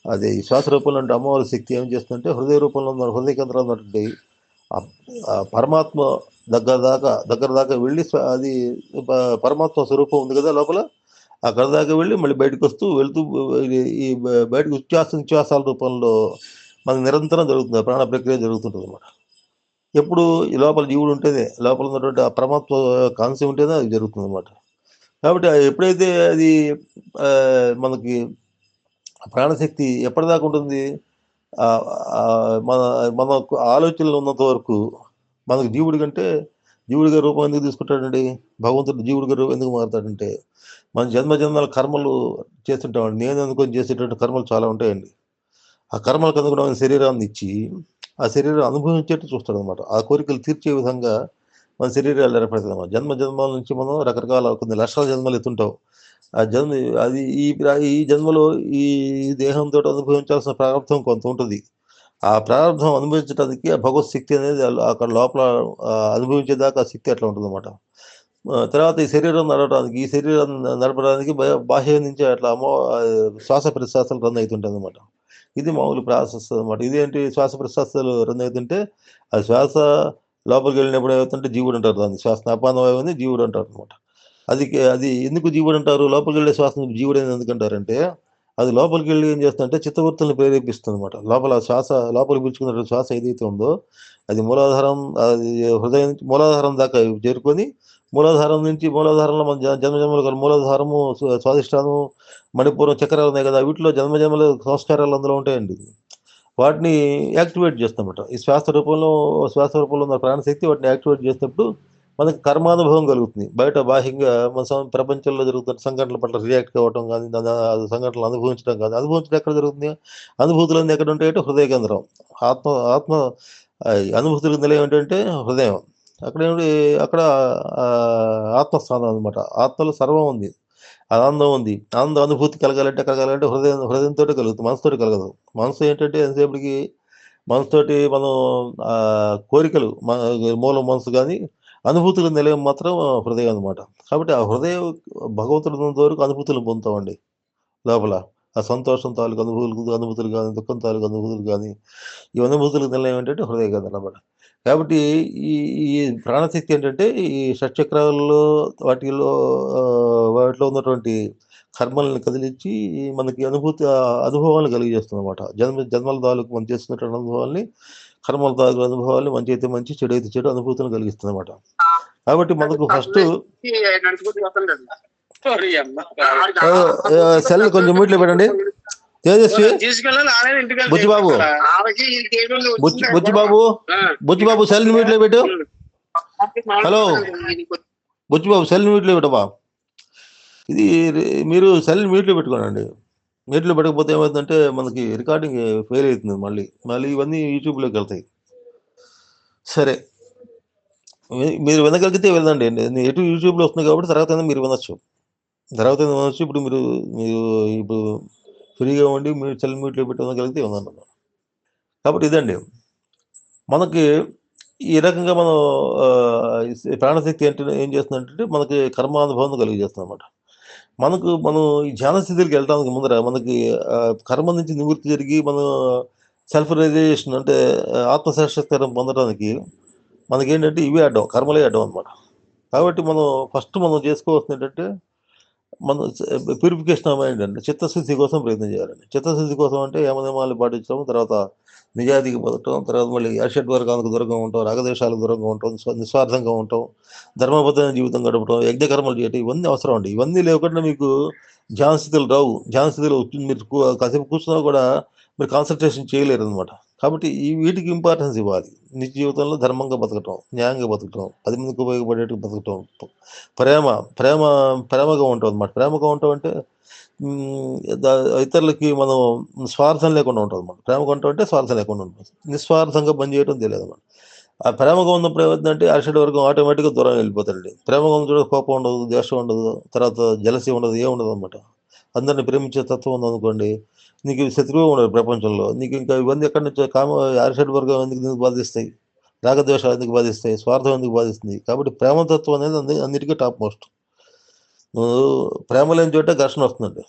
అది శ్వాస రూపంలో ఉంటే అమ్మవారి శక్తి ఏం చేస్తుందంటే హృదయ రూపంలో ఉన్న హృదయ కేంద్రంలో ఉన్నటువంటి పరమాత్మ దగ్గర దాకా వెళ్ళి అది పరమాత్మ స్వరూపం ఉంది కదా లోపల. అక్కడ దాకా వెళ్ళి మళ్ళీ వెళ్తూ ఈ బయటకు నిశ్వాసాల రూపంలో మనకు నిరంతరం జరుగుతుంది. ప్రాణ ప్రక్రియ జరుగుతుంటదనమాట. ఎప్పుడు ఈ లోపల జీవుడు ఉంటేనే, లోపల ఉన్నటువంటి ఆ పరమాత్మ కాన్సెప్ట్ ఉంటేనే అది జరుగుతుందనమాట. కాబట్టి ఎప్పుడైతే అది మనకి ప్రాణశక్తి ఎప్పటిదాకా ఉంటుంది? ఆహ్, ఆహ్, మన మనకు ఆలోచనలు ఉన్నంత వరకు మనకు జీవుడిగా రూపం ఎందుకు తీసుకుంటాడండి? భగవంతుడు జీవుడిగా ఎందుకు మారతాడంటే, మన జన్మల కర్మలు చేస్తుంటామండి. నేను అనుకోని చేసేటువంటి కర్మలు చాలా ఉంటాయండి. ఆ కర్మలకు అనుగుణమైన శరీరాన్నిచ్చి, ఆ శరీరం అనుభవించేట్టు చూస్తాడనమాట. ఆ కోరికలు తీర్చే విధంగా మన శరీరాలు ఏర్పడతాయన్నమాట. జన్మ జన్మాల నుంచి మనం రకరకాల కొన్ని లక్షల జన్మలు ఎత్తుంటాం. ఆ జన్మ అది ఈ జన్మలో ఈ దేహంతోటి అనుభవించాల్సిన ప్రారంభం కొంత ఉంటది. ఆ ప్రారంభం అనుభవించడానికి ఆ భగవత్ శక్తి అనేది అక్కడ లోపల అనుభవించేదాకా ఆ శక్తి అట్లా ఉంటుందన్నమాట. తర్వాత ఈ శరీరం నడవడానికి, ఈ శరీరం నడపడానికి బాహ్యం నుంచి అట్లా శ్వాస ప్రశ్వాసాలు రన్ అయితుంటాయన్నమాట. ఇది మామూలు ప్రాసెస్ అనమాట. ఇదేంటి శ్వాస ప్రశ్వాసాలు రన్ అయితుంటే, ఆ శ్వాస లోపలికెళ్ళినప్పుడు ఏమవుతుంటే జీవుడు అంటారు దాన్ని. శ్వాస అపాన వాయువుని జీవుడు అంటారనమాట. అది ఎందుకు జీవుడు అంటారు? లోపలికెళ్ళే శ్వాసను జీవుడని ఎందుకంటారంటే, అది లోపలికెళ్ళి ఏం చేస్తుందంటే చిత్తవృత్తుల్ని ప్రేరేపిస్తుందనమాట. లోపల శ్వాస లోపలికి పీల్చుకున్నటువంటి శ్వాస ఏదైతే ఉందో, అది మూలాధారం అది హృదయం నుంచి మూలాధారం దాకా చేరుకొని, మూలాధారంలో మన జన్మజన్మలు గల మూలాధారము, స్వాదిష్టానము, మణిపూరం, చక్రాలు ఉన్నాయి కదా! వీటిలో జన్మజన్మల సంస్కారాలు అందులో ఉంటాయండి. వాటిని యాక్టివేట్ చేస్తామట. ఈ శ్వాస రూపంలో ఉన్న ప్రాణశక్తి వాటిని యాక్టివేట్ చేసినప్పుడు మనకి కర్మానుభవం కలుగుతుంది. బయట బాహ్యంగా మన ప్రపంచంలో జరుగుతున్న సంఘటనల పట్ల రియాక్ట్ కావటం గానీ, సంఘటనలు అనుభవించడం గానీ, అనుభవించడం ఎక్కడ జరుగుతుంది? అనుభూతులన్నీ ఎక్కడుంటాయంటే హృదయ కేంద్రం. ఆత్మ ఆత్మ అనుభూతులకు నిలయం ఏంటంటే హృదయం. అక్కడేంటి అక్కడ ఆత్మస్థానం అనమాట. ఆత్మలో సర్వం ఉంది. ఆనందం ఉంది. ఆనందం అనుభూతి కలగాలంటే హృదయంతోటే కలుగుతుంది. మనసుతోటి కలగదు. మనసు ఏంటంటే ఎంతసేపటికి మనసుతోటి మనం కోరికలు మూలం మనసు గానీ, అనుభూతుల నిలయం మాత్రం హృదయం అనమాట. కాబట్టి ఆ హృదయం భగవంతుడు ఉన్నంత వరకు అనుభూతులు పొందుతామండి లోపల. ఆ సంతోషం తాలూకు అనుభూతులు గానీ, దుఃఖం తాలూకు అనుభూతులు గానీ, ఈ అనుభూతులకు నిలయం ఏంటంటే హృదయ కేంద్రం అన్నమాట. కాబట్టి ఈ ఈ ప్రాణశక్తి ఏంటంటే ఈ షట్చక్రాల్లో వాటిలో ఉన్నటువంటి కర్మల్ని కదిలిచ్చి మనకి అనుభవాలను కలిగజేస్తుందన్నమాట. జన్మల తాలూకు మనం చేస్తున్నటువంటి అనుభవాల్ని, కర్మల తాలూకు అనుభవాల్ని మంచి అయితే మంచి, చెడు అయితే చెడు అనుభూతులను కలిగిస్తుందన్నమాట. కాబట్టి మనకు ఫస్ట్ సెల్ కొంచెం మ్యూట్లో పెట్టండి. తేజస్వి, బుచ్చిబాబు సెల్ మ్యూట్లో పెట్టు. హలో బుచ్చిబాబు, సెల్ మ్యూట్లో పెట్టబా. ఇది మీరు సెల్ మ్యూట్లో పెట్టుకోనండి. మ్యూట్లో పెట్టకపోతే ఏమవుతుందంటే మనకి రికార్డింగ్ ఫెయిల్ అవుతుంది. మళ్ళీ ఇవన్నీ యూట్యూబ్లోకి వెళ్తాయి. సరే, మీరు వినగలిగితే వినండి. ఎటు యూట్యూబ్లో వస్తుంది కాబట్టి తర్వాత మీరు వినొచ్చు. ఇప్పుడు మీరు ఇప్పుడు ఫ్రీగా ఉండి మీరు సెల్ మ్యూట్లో పెట్టి వినగలిగితే వినండి. కాబట్టి ఇదండి మనకి ఈ రకంగా మనం ప్రాణశక్తి అంటే ఏం చేస్తుందంటే మనకి కర్మానుభవం కలిగజేస్తుంది అనమాట. మనం ఈ ధ్యాన స్థితికి వెళ్ళడానికి ముందర మనకి కర్మ నుంచి నివృత్తి జరిగి మనం సెల్ఫ్ రియలైజేషన్ అంటే ఆత్మసాక్షాత్కారం పొందడానికి మనకేంటంటే ఇవే అడ్డం, కర్మలే అడ్డం అనమాట. కాబట్టి ఫస్ట్ మనం చేసుకోవాల్సింది ఏంటంటే మనం ప్యూరిఫికేషన్ ఆఫ్ మైండ్ అండి. చిత్తశుద్ధి కోసం ప్రయత్నం చేయాలండి. చిత్తశుద్ధి కోసం అంటే యమనియమాలు పాటించడం, తర్వాత నిజాయితీగా బతకటం, తర్వాత మళ్ళీ అషడ్ వర్గానికి దూరంగా ఉంటాం, రాగద్వేషాలకు దూరంగా ఉంటాం, నిస్వార్థంగా ఉంటాం, ధర్మబద్ధమైన జీవితం గడపడం, యజ్ఞకర్మలు చేయటం, ఇవన్నీ అవసరం అండి. ఇవన్నీ లేకుండా మీకు ధ్యాన స్థితులు రావు. ధ్యాన స్థితిలో మీరు కాసేపు కూర్చున్నా కూడా మీరు కాన్సన్ట్రేషన్ చేయలేరు అనమాట. కాబట్టి వీటికి ఇంపార్టెన్స్ ఇవ్వాలి. నిజ జీవితంలో ధర్మంగా బతకటం, న్యాయంగా బతకటం, 10 మందికి ఉపయోగపడేట్టు బతకటం, ప్రేమగా ఉంటాం అనమాట. ప్రేమగా ఉంటాం అంటే ఇతరులకి మనం స్వార్థం లేకుండా ఉంటాం అనమాట. ప్రేమగా ఉంటాం అంటే స్వార్థం లేకుండా ఉంటాం. నిస్వార్థంగా పనిచేయడం తెలియదు అనమాట. ఆ ప్రేమగా ఉన్నప్పుడు ఏమవుతుందంటే అరిషడ్ వర్గం ఆటోమేటిక్గా దూరం వెళ్ళిపోతాడండి. ప్రేమగా ఉన్న కోపం ఉండదు, ద్వేషం ఉండదు, తర్వాత జలసి ఉండదు, ఏముండదు అనమాట. అందరిని ప్రేమించే తత్వం ఉందనుకోండి, నీకు శత్రువు ఉండదు ప్రపంచంలో. నీకు ఇంకా ఇవన్నీ ఎక్కడి నుంచి అరిషడ్ వర్గం ఎందుకు బాధిస్తాయి? రాగద్వేషాలు ఎందుకు బాధిస్తాయి? స్వార్థం ఎందుకు బాధిస్తుంది? కాబట్టి ప్రేమతత్వం అనేది అన్నిటికీ టాప్ మోస్ట్. ప్రేమ లేని చోట ఘర్షణ వస్తుందండి.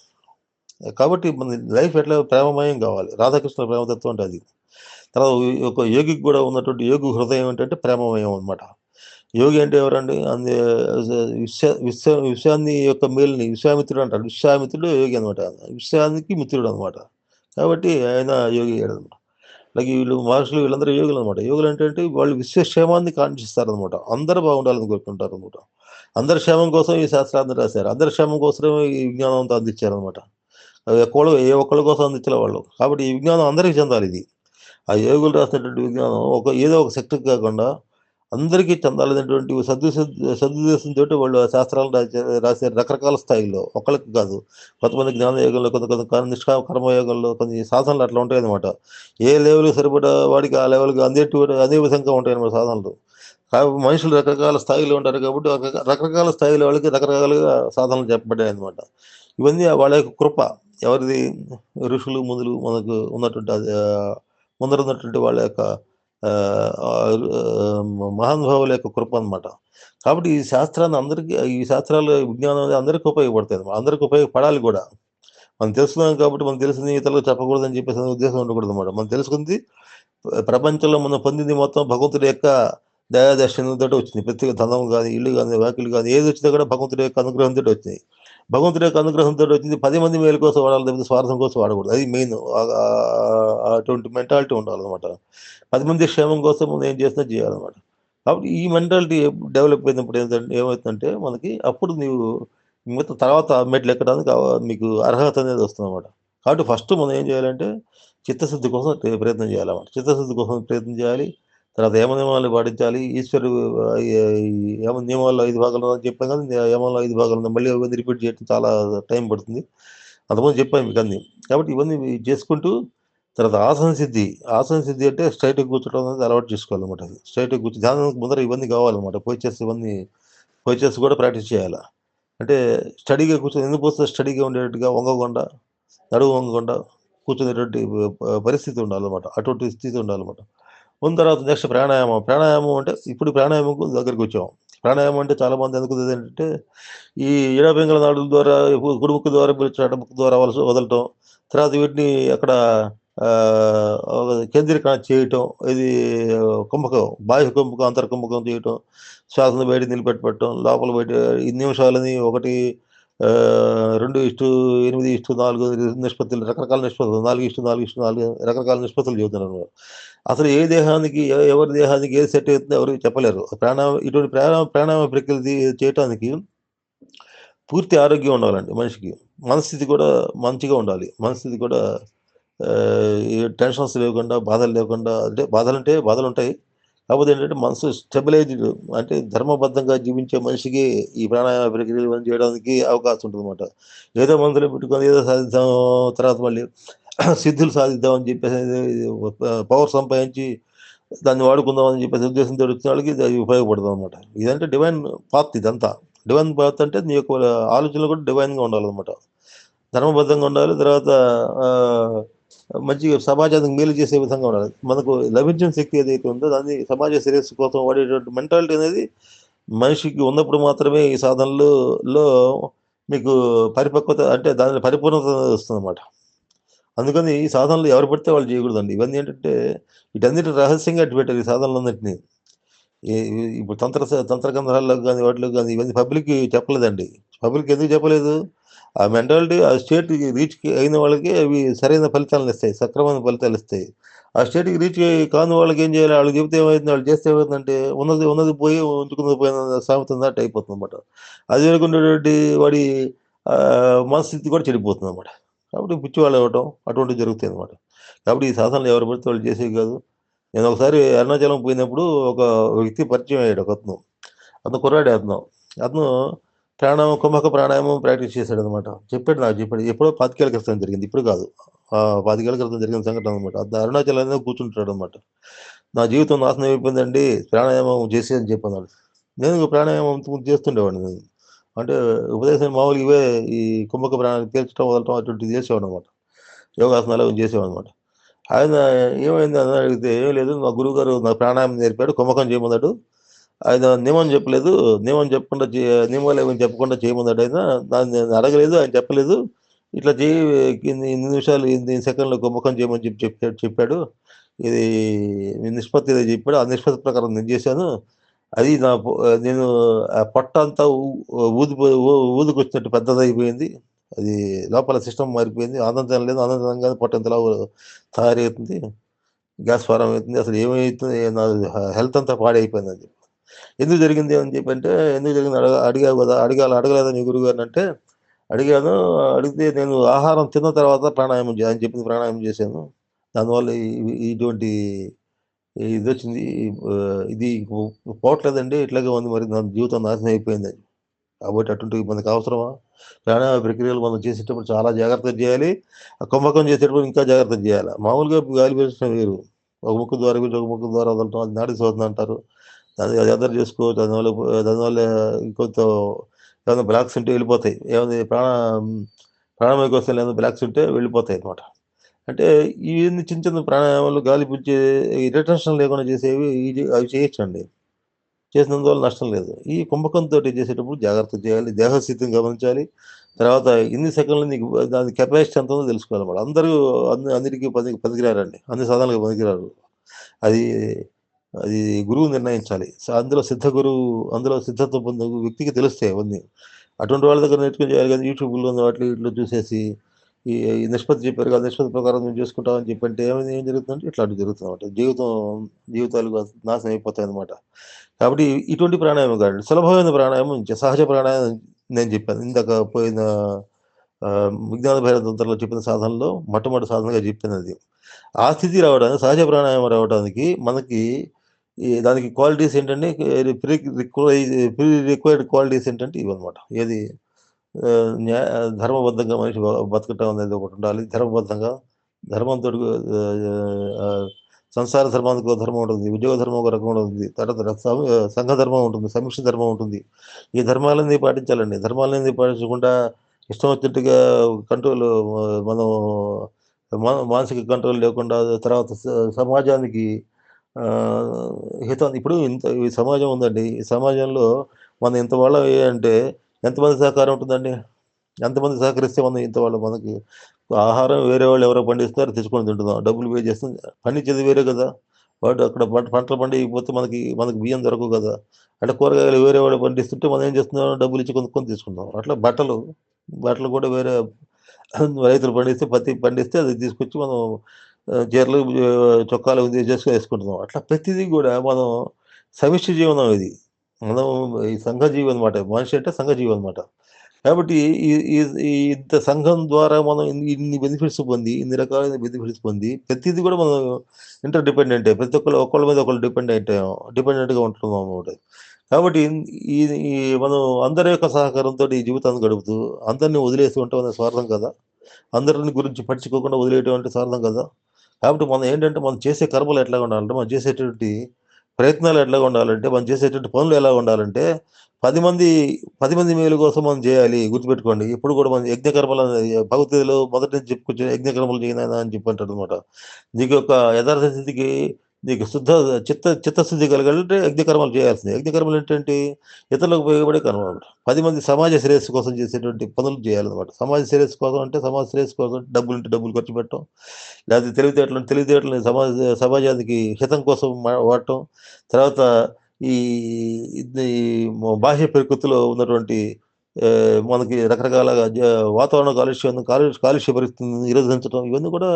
కాబట్టి మన లైఫ్ ఎట్లా ప్రేమమయం కావాలి. రాధాకృష్ణ ప్రేమతత్వం అంటే అది. తర్వాత ఒక యోగికి కూడా ఉన్నటువంటి యోగి హృదయం ఏంటంటే ప్రేమమయం అనమాట. యోగి అంటే ఎవరండి? విశ్వాన్ని యొక్క మేలుని విశ్వామిత్రుడు అంటారు. విశ్వామిత్రుడు యోగి అనమాట. విశ్వానికి మిత్రుడు అనమాట. కాబట్టి ఆయన యోగి అయ్యాడనమాట. అలాగే మహర్షులు వీళ్ళందరూ యోగులు అనమాట. యోగులు అంటే వాళ్ళు విశ్వక్షేమాన్ని కాంక్షిస్తారనమాట. అందరూ బాగుండాలని కోరుకుంటారు అనమాట. అందరి క్షేమం కోసం ఈ శాస్త్రాన్ని రాశారు. అందరి క్షేమం కోసమే ఈ విజ్ఞానం అంతా అందించారనమాట. ఏ ఒక్కళ్ళ కోసం అందించలే వాళ్ళు. కాబట్టి ఈ విజ్ఞానం అందరికీ చెందాలి. ఇది ఆ యోగులు రాసినటువంటి విజ్ఞానం ఏదో ఒక శక్తికి కాకుండా అందరికీ చెందాలనేటువంటి సదుద్దేశంతో వాళ్ళు శాస్త్రాలు రాశారు రకరకాల స్థాయిలో. ఒకళ్ళకి కాదు. కొంతమంది జ్ఞానయోగంలో, కొంత నిష్కామ కర్మయోగంలో కొన్ని సాధనలు అట్లా ఉంటాయన్నమాట. ఏ లెవెల్కి సరిపడా వాడికి ఆ లెవెల్కి అదే విధంగా ఉంటాయన్నమాట సాధనలు. మనుషులు రకరకాల స్థాయిలో ఉంటారు కాబట్టి రకరకాల స్థాయిలో వాళ్ళకి రకరకాలుగా సాధనలు చెప్పబడ్డాయనమాట. ఇవన్నీ వాళ్ళ యొక్క కృప. ఎవరిది? ఋషులు, మునులు మనకు ఉన్నటువంటి ముందర ఉన్నటువంటి వాళ్ళ యొక్క మహానుభావుల యొక్క కృప అనమాట. కాబట్టి ఈ శాస్త్రాలు, విజ్ఞానం అనేది అందరికీ ఉపయోగపడతాయనమాట. అందరికి ఉపయోగపడాలి గూడా. మనం తెలుసుకున్నాం కాబట్టి మనకు తెలిసింది ఇతరులకు చెప్పకూడదని చెప్పేసి అనే ఉద్దేశం ఉండకూడదనమాట. మనం తెలుసుకుంది ప్రపంచంలో మనం పొందింది మొత్తం భగవంతుడి యొక్క దయా దర్శనంతోటి వచ్చింది. ప్రత్యేక ధనం గాని, ఇల్లు గాని, వాకిలు గాని ఏదొచ్చినా కూడా భగవంతుడి యొక్క అనుగ్రహంతోటి వచ్చినాయి. భగవంతుడి యొక్క అనుగ్రహంతోటి వచ్చింది 10 మంది మేలు కోసం వాడాలి తప్పితే స్వార్థం కోసం వాడకూడదు. అది మెయిన్. అటువంటి మెంటాలిటీ ఉండాలనమాట. 10 మంది క్షేమం కోసం మనం ఏం చేసినా చేయాలనమాట. కాబట్టి ఈ మెంటాలిటీ డెవలప్ అయినప్పుడు ఏమవుతుందంటే మనకి అప్పుడు నీవు మిగతా తర్వాత మెట్లెక్కడానికి మీకు అర్హత అనేది వస్తుందనమాట. కాబట్టి ఫస్ట్ మనం ఏం చేయాలంటే చిత్తశుద్ధి కోసం ప్రయత్నం చేయాలన్నమాట. చిత్తశుద్ధి కోసం ప్రయత్నం చేయాలి. తర్వాత యమ నియమాలు పాటించాలి. ఈశ్వరుడు ఈ యమ నియమాల్లో 5 భాగాలు అని చెప్పాం కదా! యమంలో 5 భాగాలు ఉన్నాయి. మళ్ళీ అవన్నీ రిపీట్ చేయడం చాలా టైం పడుతుంది. అంతకుముందు చెప్పాను మీకన్నీ. కాబట్టి ఇవన్నీ చేసుకుంటూ తర్వాత ఆసన సిద్ధి. ఆసన సిద్ధి అంటే స్ట్రెయిట్‌గా కూర్చోవడం అనేది అలవాటు చేసుకోవాలన్నమాట అది. స్ట్రెయిట్‌గా ధ్యానానికి ముందర ఇవన్నీ కావాలన్నమాట. పోస్చర్స్ కూడా ప్రాక్టీస్ చేయాల. అంటే స్టడీగా కూర్చొని ఎందుకు కూర్చొని స్టడీగా ఉండేటట్టుగా వంగకుండా, నడుము వంగకుండా కూర్చునేటువంటి పరిస్థితి ఉండాలన్నమాట. అటువంటి స్థితి ఉండాలన్నమాట. ఉన్న తర్వాత నెక్స్ట్ ప్రాణాయామం. ప్రాణాయామం అంటే ఇప్పుడు ప్రాణాయామం దగ్గరికొచ్చాం. ప్రాణాయామం అంటే చాలామంది అనుకునేదేంటంటే, ఈ ఈడపింగళ నాడుల ద్వారా కుడి ముక్కు ద్వారా పీల్చడం, ఎడమ ముక్కు ద్వారా వదలటం. తర్వాత వీటిని అక్కడ కేంద్రీకరణ చేయటం. ఇది కుంభకం, బాహ్య కుంభకం, అంతర్కుంభకం చేయటం. శ్వాసను బయట నిలబెట్టడం, లోపల బయట ఈ నిమిషాలని 1 2:8:4 నిష్పత్తులు, రకరకాల నిష్పత్తులు 4:4:4 రకరకాల నిష్పత్తులు చెబుతున్నారు. అసలు ఏ దేహానికి ఎవరి దేహానికి ఏది సెట్ అవుతుందో ఎవరు చెప్పలేరు. ఇటువంటి ప్రాణాయామ ప్రక్రియలు చేయటానికి పూర్తి ఆరోగ్యం ఉండాలండి మనిషికి. మనస్థితి కూడా మంచిగా ఉండాలి. మనస్థితి కూడా ఈ టెన్షన్స్ లేకుండా, బాధలు లేకుండా, అంటే బాధలుంటాయి. కాకపోతే ఏంటంటే మనసు స్టెబిలైజ్డ్, అంటే ధర్మబద్ధంగా జీవించే మనిషికి ఈ ప్రాణాయామ ప్రక్రియలు ఇవన్నీ చేయడానికి అవకాశం ఉంటుందన్నమాట. ఏదో మందులు పెట్టుకొని ఏదో సాధిద్దాం, తర్వాత మళ్ళీ సిద్ధులు సాధిద్దాం అని చెప్పేసి పవర్ సంపాదించి దాన్ని వాడుకుందాం అని చెప్పేసి ఉద్దేశంతో వచ్చిన వాళ్ళకి ఇది ఉపయోగపడుతుందన్నమాట. ఇదంటే డివైన్ పాత్ ఇదంతా. డివైన్ పాత్ అంటే నీ యొక్క ఆలోచనలు కూడా డివైన్‌గా ఉండాలన్నమాట. ధర్మబద్ధంగా ఉండాలి. తర్వాత ఆహ్, మంచిగా సమాజానికి మేలు చేసే విధంగా ఉండాలి. మనకు లభించిన శక్తి ఏదైతే ఉందో దాన్ని సమాజ శ్రేయస్సు కోసం వాడేటువంటి మెంటాలిటీ అనేది మనిషికి ఉన్నప్పుడు మాత్రమే ఈ సాధనలో మీకు పరిపక్వత, అంటే దానిలో పరిపూర్ణత వస్తుందన్నమాట. అందుకని ఈ సాధనలు ఎవరు పడితే వాళ్ళు చేయకూడదండి. ఇవన్నీ ఏంటంటే వీటన్నిటిని రహస్యంగా అట్టిపెట్టారు ఈ సాధనలన్నిటిని. ఇప్పుడు తంత్ర గ్రంథాల్లో గాని, వాటిలో గాని ఇవన్నీ పబ్లిక్‌కి చెప్పలేదండి. పబ్లిక్‌కి ఎందుకు చెప్పలేదు? ఆ మెంటాలిటీ ఆ స్టేట్‌కి అయిన వాళ్ళకి అవి సరైన ఫలితాలనిస్తాయి. సక్రమైన ఫలితాలిస్తాయి. ఆ స్టేట్‌కి కాని వాళ్ళకి ఏం చేయాలి? ఆళ్ళకి చెప్తే ఏమైతుంది? ఆళ్ళు చేస్తే ఏమైతుందంటే ఉన్నది ఉన్నది పోయి, ఉంచుకున్నది పోయిన సామెత ఉన్నట్టు అయిపోతుందన్నమాట. అది వరకు ఉండేటువంటి వాడి మనస్థితి కూడా చెడిపోతుందన్నమాట. కాబట్టి పిచ్చివాళ్ళు అవ్వటం అటువంటివి జరుగుతాయన్నమాట. కాబట్టి ఈ సాధనలు ఎవరు పడితే వాళ్ళు చేసేవి కాదు. నేను ఒకసారి అరుణాచలం పోయినప్పుడు ఒక వ్యక్తి పరిచయం అయ్యాడు ఒకతను. అతను కుర్రాడే అతను. అతను కుంభక ప్రాణాయామం ప్రాక్టీస్ చేశాడనమాట. నాకు చెప్పాడు. ఎప్పుడో 25 ఏళ్ల క్రితం జరిగింది. ఇప్పుడు కాదు. 25 ఏళ్ల క్రితం జరిగిన సంఘటన అనమాట. అతను అరుణాచలంలో కూర్చుంటాడనమాట. నా జీవితం నాశనం అయిపోయిందండి. ప్రాణాయామం చేసి అని చెప్పన్నాడు. నేను ప్రాణాయామం ఇంతకుముందు చేస్తుండేవాడిని నేను. అంటే ఉపదేశం మామూలుగా ఇవే ఈ కుంభక ప్రాణాయామం పీల్చడం, వదలటం అటువంటివి చేసేవాడిననమాట. యోగాసనాలు అవన్నీ చేసేవాడినమాట. ఆయన ఏమైంది అని అడిగితే, "ఏం లేదు, మా గురువుగారు నాకు ప్రాణాయామం నేర్పాడు. కుంభకం చేయమన్నాడు. ఆయన నియమం చెప్పలేదు. నియమం చెప్పకుండా నియమాలేమని చెప్పకుండా చేయమన్నాడాయన. దాన్ని నేను అడగలేదు. ఆయన చెప్పలేదు. ఇట్లా చెయ్యి, ఇన్ని నిమిషాలు, ఇన్ని సెకన్లు కుంభకం చేయమని చెప్పాడు. ఇది నిష్పత్తి ఏదో చెప్పాడు. ఆ నిష్పత్తి ప్రకారం నేను చేశాను. అది నేను ఆ పొట్టంతా ఊదుకొచ్చినట్టు పెద్దదయిపోయింది. అది లోపల సిస్టమ్ మారిపోయింది. అన్నం తినలేదు. అన్నం తినంగానే పొట్ట ఇంతలా తయారవుతుంది. గ్యాస్ ఫార్మ్ అవుతుంది. అసలు ఏమైతుంది, నా హెల్త్ అంతా పాడైపోయిందని చెప్పి. ఎందుకు జరిగింది అని చెప్పంటే, ఎందుకు జరిగింది అడిగావు కదా! అడగలేదా మీ గురువుగారినంటే, అడిగాను. అడిగితే నేను ఆహారం తిన్న తర్వాత ఆయన చెప్పింది ప్రాణాయామం చేశాను. దానివల్ల ఇటువంటి ఇదొచ్చింది. ఇది పోవట్లేదండి. ఇట్లాగే ఉంది, మరి నా జీవితం నాశనం అయిపోయిందని. కాబట్టి అటువంటివి మనకు అవసరమా? ప్రాణాయామ ప్రక్రియలు మనం చేసేటప్పుడు చాలా జాగ్రత్తగా చేయాలి. ఆ కుంభకం చేసేటప్పుడు ఇంకా జాగ్రత్తగా చేయాల. మామూలుగా గాలి పీల్చడం వేరు. ఒక ముక్కు ద్వారా పీల్చి ఒక ముక్కు ద్వారా వదలటం, అది నాడీ శోధన అంటారు. అది అదర్ చేసుకో దానివల్ల ఇంకొంత ఏమైనా బ్లాక్స్ ఉంటే వెళ్ళిపోతాయి. ఏమైనా ప్రాణవాయు కోశాలు ఏమైనా బ్లాక్స్ ఉంటే వెళ్ళిపోతాయనమాట. అంటే ఇవన్నీ చిన్న చిన్న ప్రాణాయామాలు గాలి పీల్చే ఈ రిటెన్షన్ లేకుండా చేసేవి అవి చేయొచ్చండి. చేసినందువల్ల నష్టం లేదు. ఈ కుంభకంతోటి చేసేటప్పుడు జాగ్రత్తగా చేయాలి. దేహస్థితిని గమనించాలి. తర్వాత ఎన్ని సెకన్లు నీకు దాని కెపాసిటీ ఎంత ఉందో తెలుసుకోవాలన్నమాట. అందరూ అన్నిటికి పనికిరారండి. అన్ని సాధనాలకు పనికిరారు. అది అది గురువు నిర్ణయించాలి. అందులో సిద్ధత పొందిన వ్యక్తికి తెలుస్తాయి అవన్నీ. అటువంటి వాళ్ళ దగ్గర నేర్చుకొని చేయాలి గానీ యూట్యూబ్‌లో వాటిలో వీటిలో చూసేసి ఈ ఈ నిష్పత్తి చెప్పారు కదా! నిష్పత్తి ప్రకారం నువ్వు చేసుకుంటావు అని చెప్పంటే ఏం జరుగుతుందంటే ఇట్లాంటివి జరుగుతుందన్నమాట. జీవితాలు నాశనం అయిపోతాయన్నమాట. కాబట్టి ఇటువంటి ప్రాణాయామం కాదండి. సులభమైన ప్రాణాయామం సహజ ప్రాణాయామం నేను చెప్పాను. ఇందాక పోయిన విజ్ఞాన భైరవ తంత్రంలో చెప్పిన సాధనలో మొట్టమొదటి సాధనగా చెప్పినది. ఆ స్థితి రావడానికి సహజ ప్రాణాయామం రావడానికి మనకి దానికి క్వాలిటీస్ ఏంటంటే ప్రీ రిక్వైర్డ్ క్వాలిటీస్ ఏంటంటే ఇవన్నమాట. ఏది న్యా ధర్మబద్ధంగా మనిషి బతకటం అనేది ఒకటుండాలి. ధర్మబద్ధంగా ధర్మంతోటి ఆహ్, సంసార ధర్మానికి ఒక ధర్మం ఉంటుంది. ఉద్యోగ ధర్మం ఒక రకం ఉంటుంది. తర్వాత సంఘ ధర్మం ఉంటుంది. సమిష్టి ధర్మం ఉంటుంది. ఈ ధర్మాలన్నీ పాటించాలండి. ధర్మాలన్నీ పాటించకుండా ఇష్టం వచ్చినట్టుగా కంట్రోల్ మనం మానసిక కంట్రోల్ లేకుండా తర్వాత సమాజానికి ఆహ్, ఇప్పుడు ఈ సమాజం ఉందండి. ఈ సమాజంలో మనం ఇంత వాళ్ళం అంటే ఎంతమంది సహకారం ఉంటుందండి? ఎంతమంది సహకరిస్తే మనం మనకి ఆహారం వేరే వాళ్ళు ఎవరో పండిస్తున్నారు తెచ్చుకొని తింటున్నాం. డబ్బులు పే చేస్తాం. పండించేది వేరే కదా! వాడు అక్కడ పంటలు పండియకపోతే మనకి బియ్యం దొరకవు కదా! అట్లా కూరగాయలు వేరే వాడు పండిస్తుంటే మనం ఏం చేస్తున్నాం డబ్బులిచ్చి కొనుక్కొని తీసుకుంటాం. అట్లా బట్టలు కూడా వేరే రైతులు పండిస్తే అది తీసుకొచ్చి మనం చీరలు, చొక్కాలు వేసుకుంటున్నాం. అట్లా ప్రతిదీ గూడా మనం సమిష్టి జీవనం ఇది. మనం ఈ సంఘజీవి అనమాట. మనిషి అంటే సంఘజీవి అనమాట. కాబట్టి ఈ ఈ ఈ ఇంత సంఘం ద్వారా మనం ఇన్ని బెనిఫిట్స్ పొంది, ఇన్ని రకాలైన బెనిఫిట్స్ పొంది, ప్రతీది కూడా మనం ఇంటర్ డిపెండెంటే. ప్రతి ఒకళ్ళ మీద ఒకళ్ళు డిపెండెంట్‌గా ఉంటున్నాం అన్నమాట. కాబట్టి ఈ ఈ మనం అందరి యొక్క సహకారంతోటి ఈ జీవితాన్ని గడుపుతూ, అందరిని వదిలేసి ఉండటం అనేది స్వార్థం కదా! అందరిని గురించి పట్టించుకోకుండా వదిలేయటం అంటే స్వార్థం కదా! కాబట్టి మనం చేసే కర్మలు ఎట్లాగా ఉండాలంటే, మనం చేసేటువంటి ప్రయత్నాలు ఎట్లాగా ఉండాలంటే, మనం చేసేటువంటి పనులు ఎలా ఉండాలంటే 10 మంది 10 మంది మేలు కోసం మనం జేయాలి. గుర్తుపెట్టుకోండి. ఎప్పుడు కూడా మనం యజ్ఞకర్మలనేది భగవద్గీతలో మొదటి నుంచి చెప్పుకొచ్చిన యజ్ఞకర్మలు చెయ్యి నాయనా అని చెప్పి అంటాడనమాట. నీకు యొక్క యథార్థ స్థితికి నీకు చిత్తశుద్ధి కలగాలంటే యజ్ఞకర్మలు చేయాల్సిందే. యజ్ఞకర్మలు ఏంటంటే ఇతరులకు ఉపయోగపడే కర్మలు. 10 మంది సమాజ శ్రేయస్సు కోసం చేసేటువంటి పనులు చేయాలనమాట. సమాజ శ్రేయస్సు కోసం అంటే సమాజ శ్రేయస్సు కోసం డబ్బులుంటే డబ్బులు ఖర్చు పెట్టడం. లేకపోతే తెలివితేటలని సమాజానికి హితం కోసం వాడటం. తర్వాత ఈ ఇది బాహ్య ప్రకృతిలో ఉన్నటువంటి మనకి రకరకాల వాతావరణ కాలుష్య పరిస్థితులను నిరోధించడం ఇవన్నీ కూడా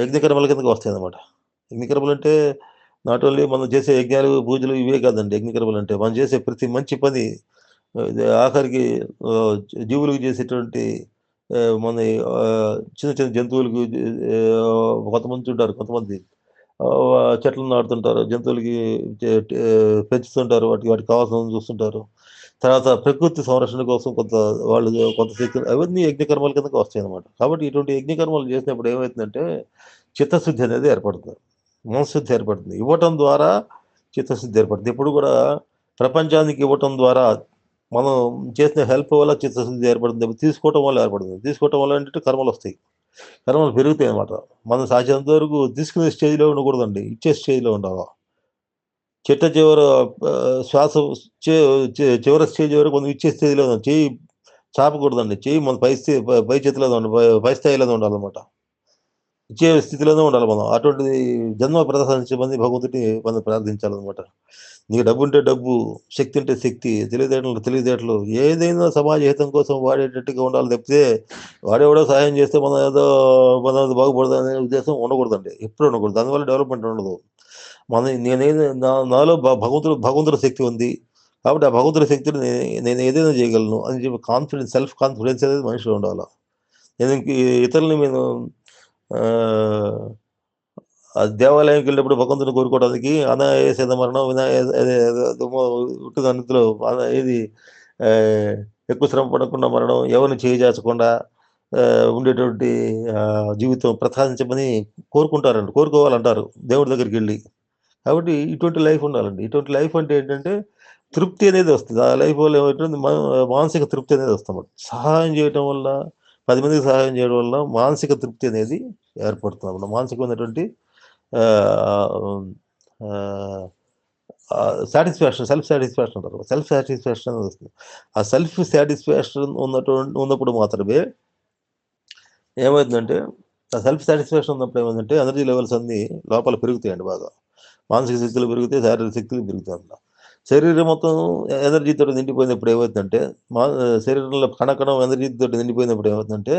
యజ్ఞకర్మల కిందకి వస్తాయన్నమాట. యజ్ఞకర్మలంటే నాట్ ఓన్లీ మనం చేసే యజ్ఞాలు, పూజలు ఇవే కాదండి యజ్ఞకర్మలంటే. మనం చేసే ప్రతి మంచి పని ఇది ఆఖరికి జీవులకు చేసేటువంటి మన చిన్న చిన్న జంతువులకు కొంతమంది చెట్లను నాటుతుంటారు. జంతువులకి పెంచుతుంటారు. వాటికి కావాల్సినవి చూస్తుంటారు. తర్వాత ప్రకృతి సంరక్షణ కోసం వాళ్ళు కొంత శక్తి అవన్నీ యజ్ఞకర్మల కిందకి వస్తాయన్నమాట. కాబట్టి ఇటువంటి యజ్ఞకర్మలు చేసినప్పుడు ఏమైతుందంటే చిత్తశుద్ధి అనేది ఏర్పడుతుంది. మనశ్శుద్ధి ఏర్పడుతుంది. ఇవ్వటం ద్వారా చిత్తశుద్ధి ఏర్పడుతుంది. ఎప్పుడు కూడా ప్రపంచానికి ఇవ్వటం ద్వారా మనం చేసిన హెల్ప్ వల్ల చిత్తశుద్ధి ఏర్పడుతుంది. తీసుకోవటం వల్ల ఏర్పడుతుంది. తీసుకోవటం వల్ల ఏంటంటే కర్మలొస్తాయి. కర్మలు పెరుగుతాయన్నమాట. మనం సాధ్యమైనంత వరకు తీసుకునే స్టేజ్‌లో ఉండకూడదండి. ఇచ్చే స్టేజ్‌లో ఉండాల. చిట్ట చివర శ్వాస చే చే చివరి స్టేజ్ వరకు మనం ఇచ్చే స్టేజ్‌లో చెయ్యి చాపకూడదండి. చెయ్యి మన పై చేతిలోనే పై స్థాయిలోనే ఉండాలన్నమాట. ఇచ్చే స్థితిలోనే ఉండాలి మనం. అటువంటిది జన్మ ప్రసాదించమని భగవంతుడిని మనం ప్రార్థించాలన్నమాట. నీకు డబ్బుంటే డబ్బు, శక్తి ఉంటే శక్తి, తెలివితేటలు ఏదైనా సమాజ హితం కోసం వాడేటట్టుగా ఉండాలి తప్పితే, వాడెవడో సహాయం చేస్తే మనది బాగుపడదనే ఉద్దేశం ఉండకూడదండి. ఎప్పుడు ఉండకూడదు. దానివల్ల డెవలప్‌మెంట్ ఉండదు. నేనేది నాలో భగవంతుడి శక్తి ఉంది. కాబట్టి ఆ భగవంతుడి శక్తిని నేను ఏదైనా చేయగలను అని చెప్పి సెల్ఫ్ కాన్ఫిడెన్స్ అనేది మనిషిలో ఉండాల. నేను ఇతరులని నేను ఆహ్, ఆ దేవాలయంకెళ్ళినప్పుడు భగవంతుడిని కోరుకోవడానికి అనాయాసేన మరణం అదే అదేమో ఉంటుంది అందులో ఏది ఆహ్, ఎక్కువ శ్రమ పడకుండా మరణం, ఎవరిని చేయి చాచకుండా ఉండేటువంటి జీవితం ప్రసాదించమని కోరుకోవాలంటారు దేవుడి దగ్గరికెళ్ళి. కాబట్టి ఇటువంటి లైఫ్ ఉండాలండి. ఇటువంటి లైఫ్ అంటే ఏంటంటే, తృప్తి అనేది వస్తది. ఆ లైఫ్ వల్ల ఏమవుతుంది మానసిక తృప్తి అనేది వస్తుందన్నమాట. సహాయం చేయటం వల్ల, 10 మందికి సహాయం చేయడం వల్ల మానసిక తృప్తి అనేది ఏర్పడుతుందన్నమాట. మానసికమైనటువంటి ఆహ్, ఆహ్, సాటిస్ఫాక్షన్, సెల్ఫ్ సాటిస్ఫాక్షన్ అంటారు. సెల్ఫ్ సాటిస్ఫాక్షన్ అనేది వస్తుంది. ఆ సెల్ఫ్ సాటిస్ఫాక్షన్ ఉన్నప్పుడు మాత్రమే ఏమైతుందంటే, ఆ సెల్ఫ్ సాటిస్ఫాక్షన్ ఉన్నప్పుడు ఏమైందంటే, ఎనర్జీ లెవెల్స్ అన్నీ లోపల పెరుగుతాయండి బాగా. మానసిక శక్తులు పెరుగుతాయి, శారీరక శక్తులు పెరుగుతాయన్నమాట. శరీరం మొత్తం ఎనర్జీతోటి నిండిపోయినప్పుడు ఏమవుతుందంటే, శరీరంలో కణకణం ఎనర్జీతోటి నిండిపోయినప్పుడు ఏమవుతుందంటే,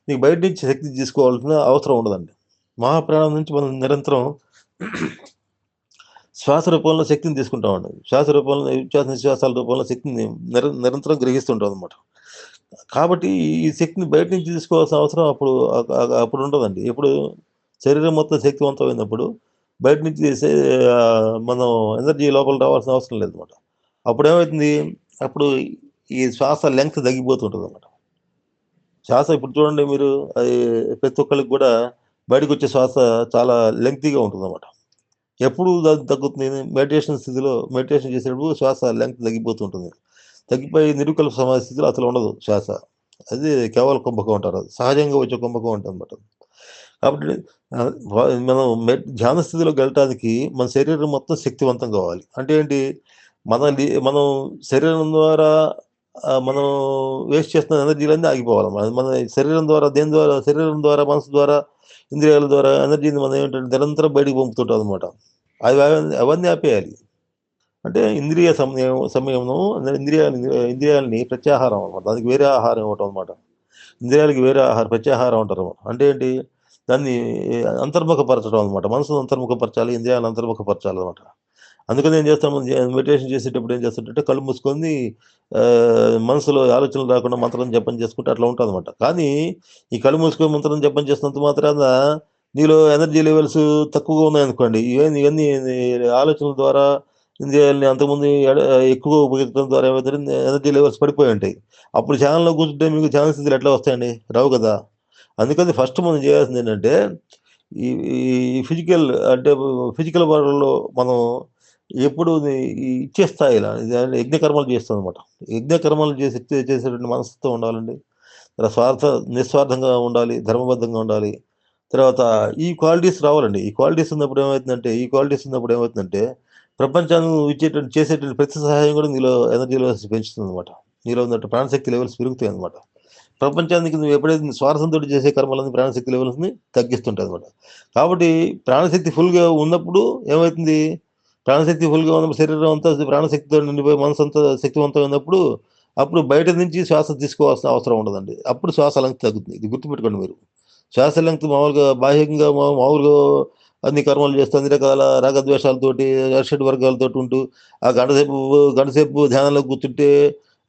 మీకు బయట నుంచి శక్తి తీసుకోవాల్సిన అవసరం ఉండదండి. మహాప్రాణం నుంచి మనం నిరంతరం శ్వాస రూపంలో శక్తిని తీసుకుంటామండి. శ్వాస రూపంలో ఉచ్ఛ్వాస, నిశ్వాసాల రూపంలో శక్తిని నిరంతరం గ్రహిస్తుంటామనమాట. కాబట్టి ఈ శక్తిని బయట నుంచి తీసుకోవాల్సిన అవసరం అప్పుడు ఉండదండి. ఎప్పుడు శరీరం మొత్తం శక్తివంతమైనప్పుడు బయట నుంచి మనం ఎనర్జీ లోపల రావాల్సిన అవసరం లేదనమాట. అప్పుడేమైతుంది, అప్పుడు ఈ శ్వాస లెంగ్త్ తగ్గిపోతుంటదనమాట. శ్వాస ఇప్పుడు చూడండి మీరు, అది ప్రతి ఒక్కళ్ళకి గూడా బయటకొచ్చే శ్వాస చాలా లెంగ్తీగా ఉంటుందనమాట. ఎప్పుడు తగ్గుతుంది? మెడిటేషన్ చేసేటప్పుడు శ్వాస లెంగ్త్ తగ్గిపోతూ ఉంటుంది. తగ్గిపోయి నిర్వికల్ప సమాధి స్థితిలో అసలు ఉండదు శ్వాస. అది కేవల కుంభకం అంటారు. అది సహజంగా వచ్చే కుంభకం అంటనమాట. కాబట్టి ఆహ్, వ మనం ధ్యాన స్థితిలోకెళ్ళటానికి మన శరీరం మొత్తం శక్తివంతం కావాలి. అంటే ఏంటి? మనం శరీరం ద్వారా మనం వేస్ట్ చేస్తున్న ఎనర్జీలన్నీ ఆగిపోవాలి. మన శరీరం ద్వారా దేని ద్వారా? శరీరం ద్వారా, మనసు ద్వారా, ఇంద్రియాల ద్వారా ఎనర్జీని మనం ఏంటంటే నిరంతరం బయటికి పంపుతుంటామనమాట. అవన్నీ ఆపేయాలి. అంటే ఇంద్రియ సంయమనం, ఇంద్రియాలని ప్రత్యాహారం అనమాట. దానికి వేరే ఆహారం ఇవ్వటం అనమాట. ఇంద్రియాలకి వేరే ప్రత్యాహారం అంటారు. అంటే ఏంటి? దాన్ని అంతర్ముఖపరచడం అనమాట. మనసును అంతర్ముఖపరచాలి, ఇంద్రియాలను అంతర్ముఖపరచాలనమాట. అందుకని ఏం చేస్తాం, మెడిటేషన్ చేసేటప్పుడు ఏం చేస్తుంటే కళ్ళు మూసుకొని మనసులో ఆలోచనలు రాకుండా మంత్రం జపం చేసుకుంటే అట్లా ఉంటాదనమాట. కానీ ఈ కళ్ళు మూసుకొని మంత్రం జపం చేసినంత మాత్రాన నీలో ఎనర్జీ లెవెల్స్ తక్కువగా ఉన్నాయనుకోండి, ఇవన్నీ ఆలోచనల ద్వారా ఇంద్రియాలని అంతకుముందు ఎక్కువగా ఉపయోగించడం ద్వారా ఏమవుతుందంటే ఎనర్జీ లెవెల్స్ పడిపోయి ఉంటాయి. అప్పుడు ధ్యానంలో కూర్చుంటే మీకు ధ్యాన స్థితులు ఎట్లా వస్తాయండి? రావు కదా! అందుకని ఫస్ట్ మనం చేయాల్సిందేంటంటే, ఈ ఈ ఫిజికల్ అంటే ఫిజికల్ వరల్డ్‌లో మనం ఎప్పుడు ఇచ్చే స్థాయిలో యజ్ఞకర్మలు చేస్తామనమాట. యజ్ఞకర్మలు చేసేటువంటి మనస్తత్వం ఉండాలండి. నిస్వార్థంగా ఉండాలి, ధర్మబద్ధంగా ఉండాలి. తర్వాత ఈ క్వాలిటీస్ రావాలండి. ఈ క్వాలిటీస్ ఉన్నప్పుడు ఏమవుతుందంటే, ప్రపంచాన్ని నువ్వు చేసేటువంటి ప్రతి సహాయం కూడా నీలో ఎనర్జీ లెవెల్స్ పెంచుతుందనమాట. నీలో ఉన్నట్టు ప్రాణశక్తి లెవెల్స్ పెరుగుతాయనమాట. ప్రపంచానికి నువ్వు ఎప్పుడైతే స్వార్థంతోటి చేసే కర్మలన్నీ ప్రాణశక్తి లెవెల్స్‌ని తగ్గిస్తుంటాయనమాట. కాబట్టి ప్రాణశక్తి ఫుల్‌గా ఉన్నప్పుడు ఏమైతుంది? ప్రాణశక్తి ఫుల్‌గా ఉన్నప్పుడు శరీరం అంతా ప్రాణశక్తితో నిండిపోయి మనసంతా శక్తివంతమైనప్పుడు, అప్పుడు బయట నుంచి శ్వాస తీసుకోవాల్సిన అవసరం ఉండదండి. అప్పుడు శ్వాస లెంగ్త్ తగ్గుతుంది. ఇది గుర్తుపెట్టుకోండి మీరు. శ్వాస లెంగ్త్ మామూలుగా బాహ్యంగా మామూలుగా అన్ని కర్మలు చేస్తూ అన్ని రకాల రాగద్వేషాలతోటి, షడ్వర్గాలతోటి ఉంటూ, ఆ గంట సేపు ధ్యానంలో కూర్చుంటే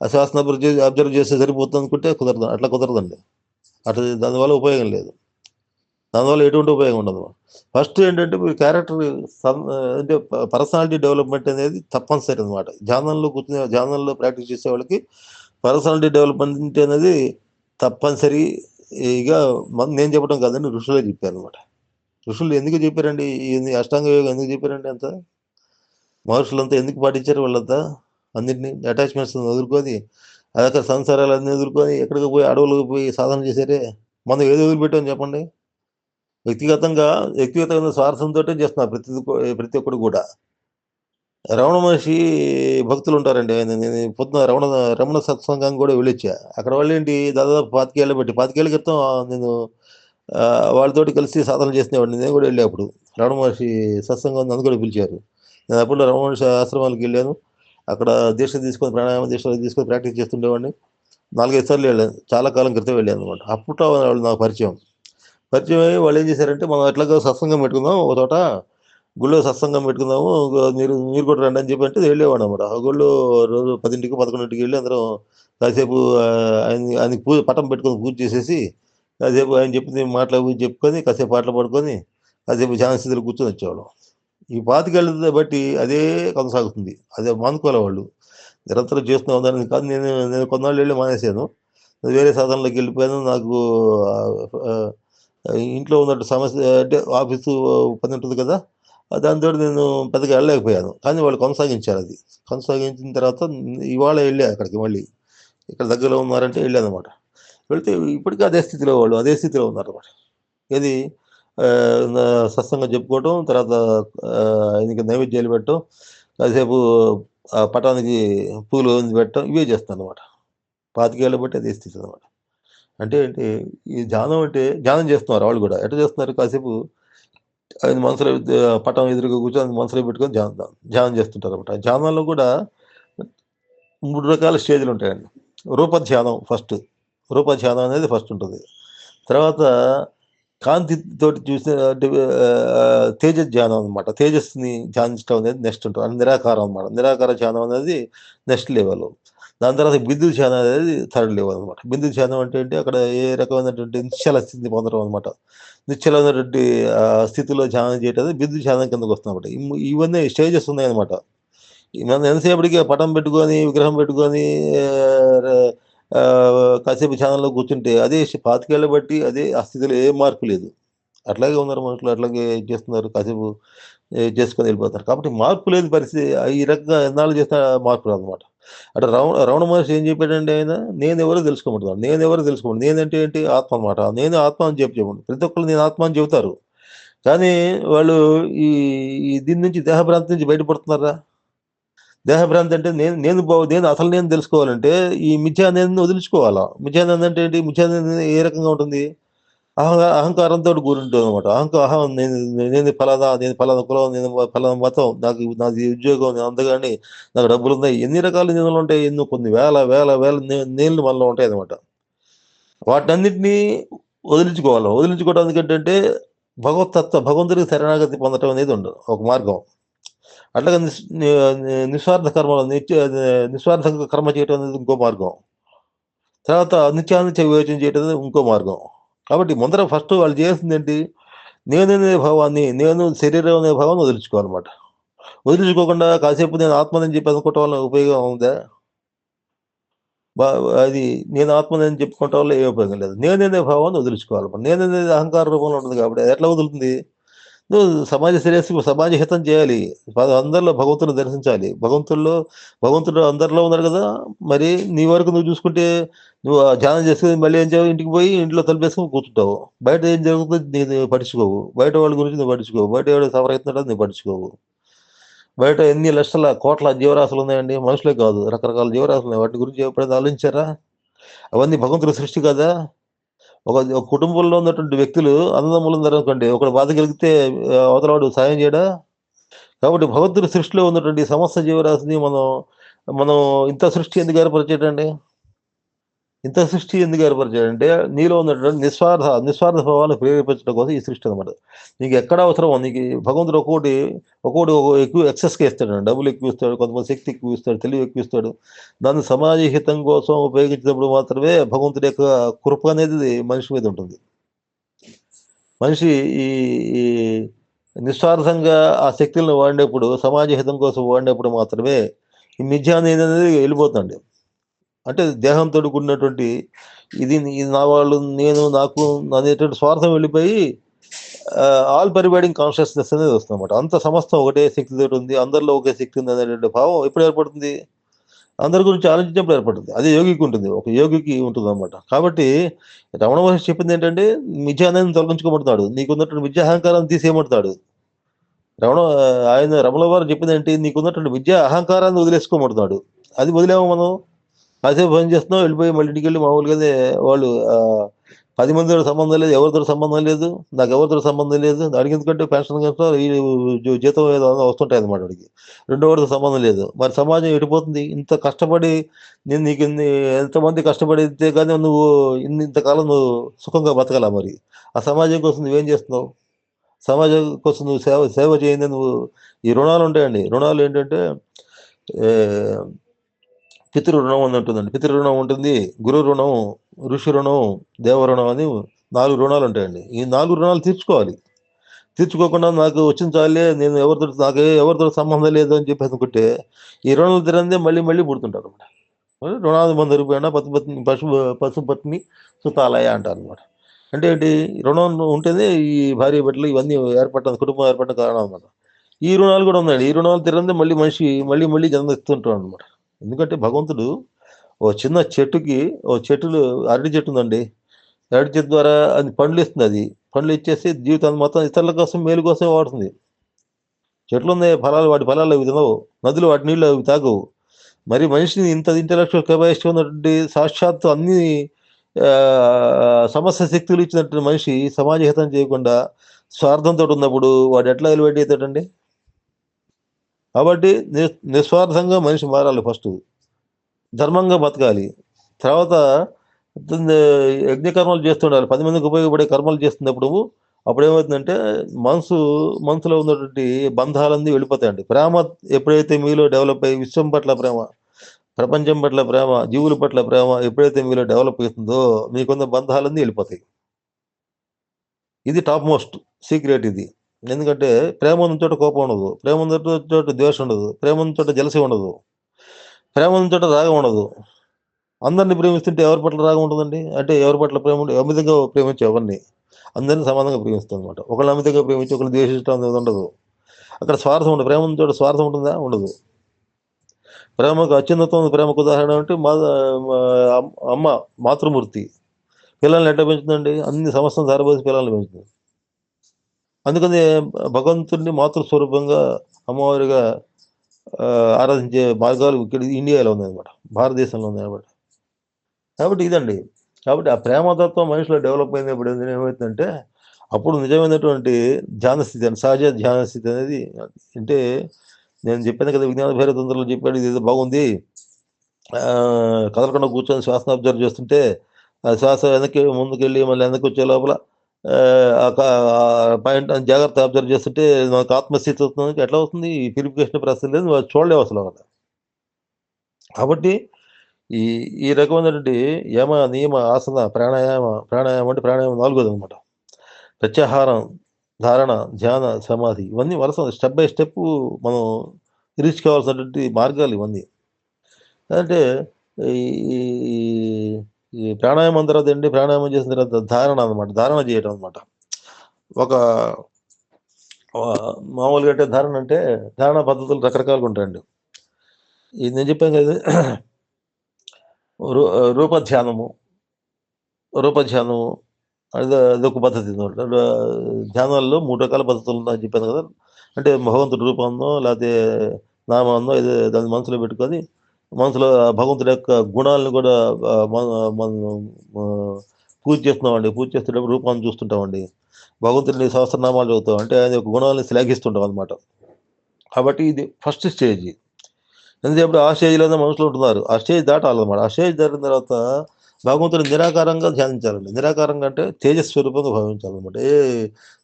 ఆ శ్వాసను అబ్జర్వ్ చేస్తే సరిపోతుందనుకుంటే కుదరదు. అట్లా కుదరదండి. దానివల్ల ఉపయోగం లేదు. దానివల్ల ఎటువంటి ఉపయోగం ఉండదు. ఫస్ట్ ఏంటంటే మీ క్యారెక్టర్ అంటే పర్సనాలిటీ డెవలప్‌మెంట్ అనేది తప్పనిసరి అనమాట. ధ్యానంలో ప్రాక్టీస్ చేసేవాళ్ళకి పర్సనాలిటీ డెవలప్‌మెంట్ అనేది తప్పనిసరిగా నేను చెప్పడం కాదండి, ఋషులే చెప్పారనమాట. ఋషులు ఎందుకు చెప్పారండి? ఈ అష్టాంగ యోగం ఎందుకు చెప్పారండి అంతా? మహర్షులంతా ఎందుకు పాటించారు వాళ్ళంతా? అన్నిటిని అటాచ్‌మెంట్స్‌ని వదులుకొని, సంసారాలన్నీ వదులుకొని ఎక్కడికో పోయి అడవులకు పోయి సాధన చేశారే. మనం ఏది వదిలిపెట్టాం చెప్పండి? వ్యక్తిగతంగా వ్యక్తిగతమైన స్వార్థంతోటే చేస్తున్నారు ప్రతి ఒక్కడు గూడా. రమణ మహర్షి భక్తులుంటారండి. నేను పొద్దున రమణ సత్సంగానికి గూడా వెళ్ళొచ్చా. అక్కడ వాళ్ళేంటి దాదాపు 25 ఏళ్ల బట్టి 25 ఏళ్ల క్రితం నేను వాళ్ళతోటి కలిసి సాధన చేసినేవాడిని. నేను గూడా ఎళ్ళా అప్పుడు. రమణ మహర్షి సత్సంగం నన్ను కూడా పిలిచారు. నేను అప్పట్లో రమణ మహర్షి ఆశ్రమాలకెళ్ళాను. అక్కడ దీక్ష తీసుకొని ప్రాణాయామ దీక్షలు తీసుకొని ప్రాక్టీస్ చేస్తుండేవాడిని. 4, 5 సార్లు వెళ్ళాను. చాలా కాలం క్రితం వెళ్ళాననమాట. అప్పట్లో వాళ్ళు నాకు పరిచయం. పరిచయమయ్యి వాళ్ళేం చేశారంటే, మనం ఎట్లాగో సత్సంగం పెట్టుకుందాం ఒక చోట, గుళ్ళో సత్సంగం పెట్టుకుందాము. మీరు కూడా రండి అని చెప్పంటే వెళ్ళేవాడినన్నమాట. ఆ గుళ్ళో రోజు 10:00, 11:00కి వెళ్ళి అందరం కాసేపు ఆయనకి పటం పెట్టుకొని పూజ చేసేసి, కాసేపు ఆయన చెప్పింది మాటలు అవి చెప్పుకొని, కాసేపు పాటలు పాడుకొని, కాసేపు ధ్యాన స్థితిలో కూర్చొని వచ్చేవాళ్ళం. ఈ 25 ఏళ్ల బట్టి అదే కొనసాగుతుంది. అదే మానుకోలే వాళ్ళు. నిరంతరం చేస్తున్నాం దానికి కాదు. నేను నేను కొన్నాళ్ళు ఎళ్లి మానేశాను. వేరే సాధనలోకెళ్ళిపోయాను. నాకు ఆహ్, ఆహ్, ఇంట్లో ఉన్నట్టు సమస్య అంటే ఆఫీసు పని ఉంటుంది కదా! దాంతోటి నేను పెద్దగా వెళ్ళలేకపోయాను. కానీ వాళ్ళు కొనసాగించారది. కొనసాగించిన తర్వాత ఇవాళ ఎళ్ళా అక్కడికి మళ్ళీ. ఇక్కడ దగ్గరలో ఉన్నారంటే ఎళ్ళాననమాట. వెళ్తే ఇప్పటికి అదే స్థితిలో వాళ్ళు అదే స్థితిలో ఉన్నారనమాట. ఏది నా సత్సంగం చెప్పుకోవటం, తర్వాత ఆయనకి నైవేద్యాలు పెట్టడం, కాసేపు ఆ పటానికి పూలు పెట్టడం ఇవే చేస్తాననమాట. 25 ఏళ్ల బట్టి అదే స్థితి అనమాట. అంటే ఏంటి ఈ ధ్యానం అంటే ధ్యానం చేస్తున్నారు వాళ్ళు గూడా. ఎట్ట చేస్తున్నారు కాసేపు ఆయన మనసులో పటం ఎదురుగా కూర్చొని మనసులో పెట్టుకొని ధ్యానం చేస్తుంటారనమాట. ధ్యానంలో కూడా 3 రకాల స్టేజ్‌లుంటాయండి. రూప ధ్యానం ఫస్ట్. రూప ధ్యానం అనేది ఫస్ట్ ఉంటది. తర్వాత కాంతి తోటి చూసిన అంటే తేజ ధ్యానం అనమాట. తేజస్సుని ధ్యానించడం అనేది నెక్స్ట్ ఉంటది. అది నిరాకారం అనమాట. నిరాకార ధ్యానం అనేది నెక్స్ట్ లెవెల్. దాని తర్వాత బిందు ధ్యానం అనేది థర్డ్ లెవెల్ అనమాట. బిందు ధ్యానం అంటే ఏంటి అక్కడ ఏ రకమైనటువంటి నిశ్చల స్థితిని పొందడం అనమాట. నిశ్చలమైనటువంటి స్థితిలో ధ్యానం చేయటం బిందు ధ్యానం కిందకొస్తుందన్నమాట. ఇవన్నీ స్టేజెస్ ఉన్నాయన్నమాట. మనం ఎంతసేపటికి పటం పెట్టుకొని, విగ్రహం పెట్టుకొని కాసేపు ధ్యానంలో కూర్చుంటే అదే 25 ఏళ్ల బట్టి అదే ఆ స్థితిలో ఏ మార్పు లేదు. అట్లాగే ఉన్నారు మనుషులు. అట్లాగే ఇది చేస్తున్నారు. కాసేపు చేసుకొని వెళ్ళిపోతారు. కాబట్టి మార్పు లేని పరిస్థితి ఈ రకంగా ఎన్నాళ్ళు చేసినా మార్పు రాదనమాట. అటు రమణ మహర్షి ఏం చెప్పాడంటే ఆయన నేనెవరో తెలుసుకోమంటున్నాడు. నేనెవరో తెలుసుకోమండి. నేనంటే ఏంటి? ఆత్మ అనమాట. నేను ఆత్మ అని చెప్పండి. ప్రతి ఒక్కళ్ళు నేను ఆత్మ అని చెబుతారు. కానీ వాళ్ళు ఈ ఈ దీని నుంచి దేహభ్రాంతి నుంచి బయటపడుతున్నారా? దేహభ్రాంతి అంటే నేను అసలు నేను తెలుసుకోవాలంటే ఈ మిథ్యా నేనుని వదిలించుకోవాలా. మిథ్యా నేని అంటే ఏంటి? మిథ్యా నేని ఏ రకంగా ఉంటుంది? అహంకారంతోటి కూడుంటదనమాట. నేను నేను ఫలానా, నేను ఫలానా కులం, నేను ఫలానా మతం, నాది ఉద్యోగం, నేను అందగాడిని, నాకు డబ్బులున్నాయి. ఎన్ని రకాల నేనులుంటాయి. ఎన్నో కొన్ని వేల, వేల, వేల నేనులు మనలో ఉంటాయనమాట. వాటన్నిటిని వదిలించుకోవాలి. వదిలించుకోవడానికి ఏంటంటే భగవంతుడికి శరణాగతి పొందటం అనేది ఉండదు. ఒక మార్గం. అట్లాగే నిస్వార్థ కర్మలు నిస్వార్థంగా కర్మ చేయటం అనేది ఇంకో మార్గం. తర్వాత నిత్యానిత్య వివేచన చేయటం అనేది ఇంకో మార్గం. కాబట్టి ముందర ఫస్ట్ వాళ్ళు చేయాల్సిందేంటి? నేననే భావాన్ని, నేను శరీరం అనే భావాన్ని వదిలించుకోవాలన్నమాట. వదిలించుకోకుండా కాసేపు నేను ఆత్మనని చెప్పి అనుకోవటం వల్ల ఉపయోగం ఉందా? బా అది నేను ఆత్మనని చెప్పుకోవటం వల్ల ఏ ఉపయోగం లేదు. నేననే భావాన్ని వదిలించుకోవాలన్నమాట. నేననేది అహంకార రూపంలో ఉంటుంది కాబట్టి అది ఎట్లా వదులుతుంది? నువ్వు సమాజ శ్రేయస్సు సమాజ హితం చేయాలి. అందరిలో భగవంతుడిని దర్శించాలి. భగవంతుడు అందరిలో ఉన్నారు గదా! మరి నీ వరకు నువ్వు చూసుకుంటే నువ్వు ధ్యానం చేసుకొని మళ్ళీ ఏం చేయవు ఇంటికి పోయి ఇంట్లో తలుపేసుకొని కూర్చుంటావు. బయట ఏం జరుగుతుందో నువ్వు పట్టించుకోవు. బయట వాళ్ళ గురించి నువ్వు పట్టించుకోవు. బయట ఎవడు సఫర్ అవుతున్నాడో నువ్వు పట్టించుకోవు. బయట ఎన్ని లక్షల, కోట్ల జీవరాశులున్నాయండి. మనుషులే కాదు. రకరకాల జీవరాశులున్నాయి. వాటి గురించి ఎప్పుడైనా ఆలోచించారా? అవన్నీ భగవంతుడి సృష్టి కాదా? ఒక కుటుంబంలో ఉన్నటువంటి వ్యక్తులు అన్నదమ్ములున్నారనుకోండి. ఒకడు బాధ కలిగితే అవతలవాడు సాయం చేయడా? కాబట్టి భగవంతుడి సృష్టిలో ఉన్నటువంటి సమస్త జీవరాశిని మనం ఇంత సృష్టి ఎందుకు ఏర్పరిచాడండి? ఇంత సృష్టి ఎందుకు ఏర్పరిచాడంటే నీలో ఉన్నటువంటి నిస్వార్థ భావాన్ని ప్రేరేపించడం కోసం ఈ సృష్టి అనమాట. నీకు ఎక్కడ అవసరమో నీకు భగవంతుడు ఒక్కోడు ఎక్కువ ఎక్సెస్‌గా ఇస్తాడండి. డబ్బులు ఎక్కువ ఇస్తాడు, కొంతమంది శక్తి ఎక్కువ ఇస్తాడు, తెలివి ఎక్కువ ఇస్తాడు. దాన్ని సమాజ హితం కోసం ఉపయోగించినప్పుడు మాత్రమే భగవంతుడి యొక్క కృప అనేది మనిషి మీద ఉంటుంది. మనిషి ఈ ఈ నిస్వార్థంగా ఆ శక్తులను వాడినప్పుడు, సమాజ హితం కోసం వాడినప్పుడు మాత్రమే ఈ మిథ్యా అనేది వెళ్ళిపోతుందండి. అంటే దేహంతోటి కూడినటువంటి ఇది నా వాళ్ళు, నేను, నాకు అనేటువంటి స్వార్థం వెళ్ళిపోయి ఆల్ పర్వైడింగ్ కాన్షియస్‌నెస్ అనేది వస్తుందన్నమాట. అంత సమస్తం ఒకటే శక్తితోటి ఉంది. అందరిలో ఒకే శక్తి ఉంది అనేటువంటి భావం ఎప్పుడు ఏర్పడుతుంది? అందరి గురించి ఆలోచించినప్పుడు ఏర్పడుతుంది. అదే యోగికి ఉంటుంది. ఒక యోగికి ఉంటుందన్నమాట. కాబట్టి రమణ మహర్షి చెప్పిందేంటంటే మిథ్యా అనేది తొలగించుకోమంటున్నాడు. నీకున్నటువంటి మిథ్యాహంకారాన్ని తీసేయమంటున్నాడు. రమణ వారు చెప్పిందేంటి? నీకున్నటువంటి అహంకారాన్ని వదిలేసుకోమంటున్నాడు. అది వదిలామా మనం? కాసేపు పని చేస్తున్నాం, వెళ్ళిపోయి మళ్ళీ ఇంటికెళ్ళి మామూలుగానే వాళ్ళు 10 మందితో సంబంధం లేదు, ఎవరితోటి సంబంధం లేదు, నాకెవరితోటి సంబంధం లేదు. అడిగెందుకంటే పెన్షన్ గిన్షన్ ఈ జీతం ఏదో వస్తుంటాయన్నమాట వాడికి. రెండో వాడితో సంబంధం లేదు. మరి సమాజం ఎటుపోతుంది? ఇంత కష్టపడి నీకిన్ని ఎంతమంది కష్టపడితే గాని నువ్వు ఇంతకాలం నువ్వు సుఖంగా బతకలా మరి. ఆ సమాజం కోసం నువ్వేం చేస్తున్నావు? సమాజం కోసం నువ్వు సేవ సేవ చేయందే నువ్వు ఈ రుణాలుంటాయండి. రుణాలేంటంటే ఆహ్, పితృ రుణం అని ఉంటుందండి. పితృ రుణం ఉంటుంది. గురు రుణం, ఋషి రుణం, దేవ రుణం అని 4 రుణాలుంటాయండి. ఈ 4 రుణాలు తీర్చుకోవాలి. తీర్చుకోకుండా నాకు వచ్చింది చాలులే నేను ఎవరితోటి సంబంధం లేదు అని చెప్పి అనుకుంటే, ఈ రుణాలు తీరందే మళ్ళీ మళ్ళీ పుడుతుంటారన్నమాట. రుణానుబంధ రూపేణ పశుపత్ని సుతాలయ అంటారన్నమాట. అంటే ఏంటి? రుణం ఉంటేనే ఈ భార్య బిడ్డలు ఇవన్నీ ఏర్పడటానికి కుటుంబం ఏర్పడడానికి కారణం అన్నమాట. ఈ రుణాలు కూడా ఉందండి. ఈ రుణాలు తీరందే మళ్ళీ మనిషి మళ్ళీ మళ్ళీ జన్మెత్తుతుంటాడు అనమాట. ఎందుకంటే భగవంతుడు ఓ చిన్న చెట్టుకి ఓ చెట్టులు అరటి చెట్టు ఉందండి. అరటి చెట్టు ద్వారా అది పండ్లు ఇస్తుంది అది. పండ్లు ఇచ్చేసి జీవితాన్ని మొత్తం ఇతరుల కోసం మేలు కోసమే వాడుతుంది. చెట్లున్నాయి ఫలాలు వాటి ఫలాలు అవి తినవు. నదులు వాటి నీళ్ళు అవి తాగవు. మరి మనిషిని ఇంత ఇంటలెక్చువల్ కెపాసిటీ ఉన్నటువంటి సాక్షాత్తు అన్ని సమస్త శక్తులు ఇచ్చినటువంటి మనిషి సమాజ హితం చేయకుండా స్వార్థంతో ఉన్నప్పుడు వాడు ఎట్లా ఎలివేట్ అవుతాడండి? కాబట్టి నిస్వార్థంగా మనిషి మారాలి ఫస్ట్. ధర్మంగా బతకాలి. తర్వాత ద యజ్ఞకర్మలు చేస్తుండాలి. 10 మందికి ఉపయోగపడే కర్మలు చేస్తున్నప్పుడు అప్పుడేమవుతుందంటే మనసులో ఉన్నటువంటి బంధాలన్నీ వెళ్ళిపోతాయండి. ప్రేమ ఎప్పుడైతే మీలో డెవలప్ అయ్యి విశ్వం పట్ల ప్రేమ, ప్రపంచం పట్ల ప్రేమ, జీవుల పట్ల ప్రేమ ఎప్పుడైతే మీలో డెవలప్ అవుతుందో మీకున్న బంధాలన్నీ వెళ్ళిపోతాయి. ఇది టాప్ మోస్ట్ సీక్రెట్ ఇది. ఎందుకంటే ప్రేమ ఉన్న చోట కోపం ఉండదు. ప్రేమ ఉన్న చోట ద్వేషం ఉండదు. ప్రేమ ఉన్న చోట జలసి ఉండదు. ప్రేమ ఉన్న చోట రాగం ఉండదు. అందరిని ప్రేమిస్తుంటే ఎవరి పట్ల రాగం ఉంటదండి? అంటే ఎవరి పట్ల ప్రేమ అమితంగా ప్రేమించు ఎవరిని. అందరిని సమానంగా ప్రేమిస్తామనమాట. ఒకళ్ళని అమితంగా ప్రేమించి ఒకళ్ళని ద్వేషించడం అనేది ఉండదు. అక్కడ స్వార్థం ఉండదు. ప్రేమ ఉన్న చోట స్వార్థం ఉంటుందా? ఉండదు. ప్రేమకు అత్యున్నతమైన ప్రేమకు ఉదాహరణ అంటే మా అమ్మ మాతృమూర్తి. పిల్లల్ని ఎట్లా పెంచుతుందండి? అన్ని సమస్తం ధారపోసి పిల్లల్ని పెంచుతుంది. అందుకని భగవంతుడిని మాతృస్వరూపంగా అమ్మవారిగా ఆరాధించే మార్గాలు ఇక్కడ ఇండియాలో ఉన్నాయన్నమాట. భారతదేశంలో ఉన్నాయన్నమాట. కాబట్టి ఇదండి. కాబట్టి ఆ ప్రేమతత్వం మనిషిలో డెవలప్ అయినప్పుడు ఏమవుతుందంటే, అప్పుడు నిజమైనటువంటి ధ్యాన స్థితి అని సహజ ధ్యాన స్థితి అనేది అంటే నేను చెప్పాను కదా! విజ్ఞాన భైరవ చెప్పాడు ఇదేదో బాగుంది. కదలకుండా కూర్చొని శ్వాసను అబ్జర్వ్ చేస్తుంటే, ఆ శ్వాస వెనక్కి ముందుకెళ్ళి మళ్ళీ వెనక్కొచ్చే లోపల పాయింట్ జాగ్రత్త అబ్జర్వ్ చేస్తుంటే నాకు ఆత్మస్థితి వస్తుంది. ఎట్లా వస్తుంది? ఈ ప్యూరిఫికేషన్ ప్రాసెస్ లేదు. నువ్వు అది చూడలేవు అసలు అక్కడ. కాబట్టి ఈ ఈ రకమైనటువంటి యమ, నియమ, ఆసన, ప్రాణాయామం అంటే ప్రాణాయామం నాలుగోదనమాట. ప్రత్యాహారం, ధారణ, ధ్యాన, సమాధి ఇవన్నీ వరుస స్టెప్ బై స్టెప్ మనం రీచ్ కావాల్సినటువంటి మార్గాలు ఇవన్నీ. అంటే ఈ ఈ ఈ ప్రాణాయామం తర్వాత ఏంటి? ప్రాణాయామం చేసిన తర్వాత ధారణ అనమాట. ధారణ చేయడం అనమాట. ఒక మామూలుగా అంటే ధారణ పద్ధతులు రకరకాలుగా ఉంటాయండి. ఇది నేను చెప్పాను కదా! రూ రూపధ్యానము. రూపధ్యానము అదొక పద్ధతి అనమాట. ధ్యానాల్లో 3 రకాల పద్ధతులున్నాయని చెప్పాను కదా! అంటే భగవంతుడి రూపంలో లేతే నామంలో ఏదో దాన్ని మనసులో పెట్టుకొని, మనసులో భగవంతుడి యొక్క గుణాలను కూడా మనం పూజ చేస్తున్నామండి. పూజ చేసేటప్పుడు రూపాన్ని చూస్తుంటామండి. భగవంతుడిని సహస్రనామాలు చదువుతాం. అంటే ఆయన యొక్క గుణాలను శ్లాఘిస్తుంటాం అనమాట. కాబట్టి ఇది ఫస్ట్ స్టేజ్. ఎంతసేపు ఆ స్టేజ్‌లోనే మనుషులు ఉంటున్నారు. ఆ స్టేజ్ దాటాలన్నమాట. ఆ స్టేజ్ దాటిన తర్వాత భగవంతుడిని నిరాకారంగా ధ్యానించాలండి. నిరాకారంగా అంటే తేజస్వరూపంగా భావించాలన్నమాట.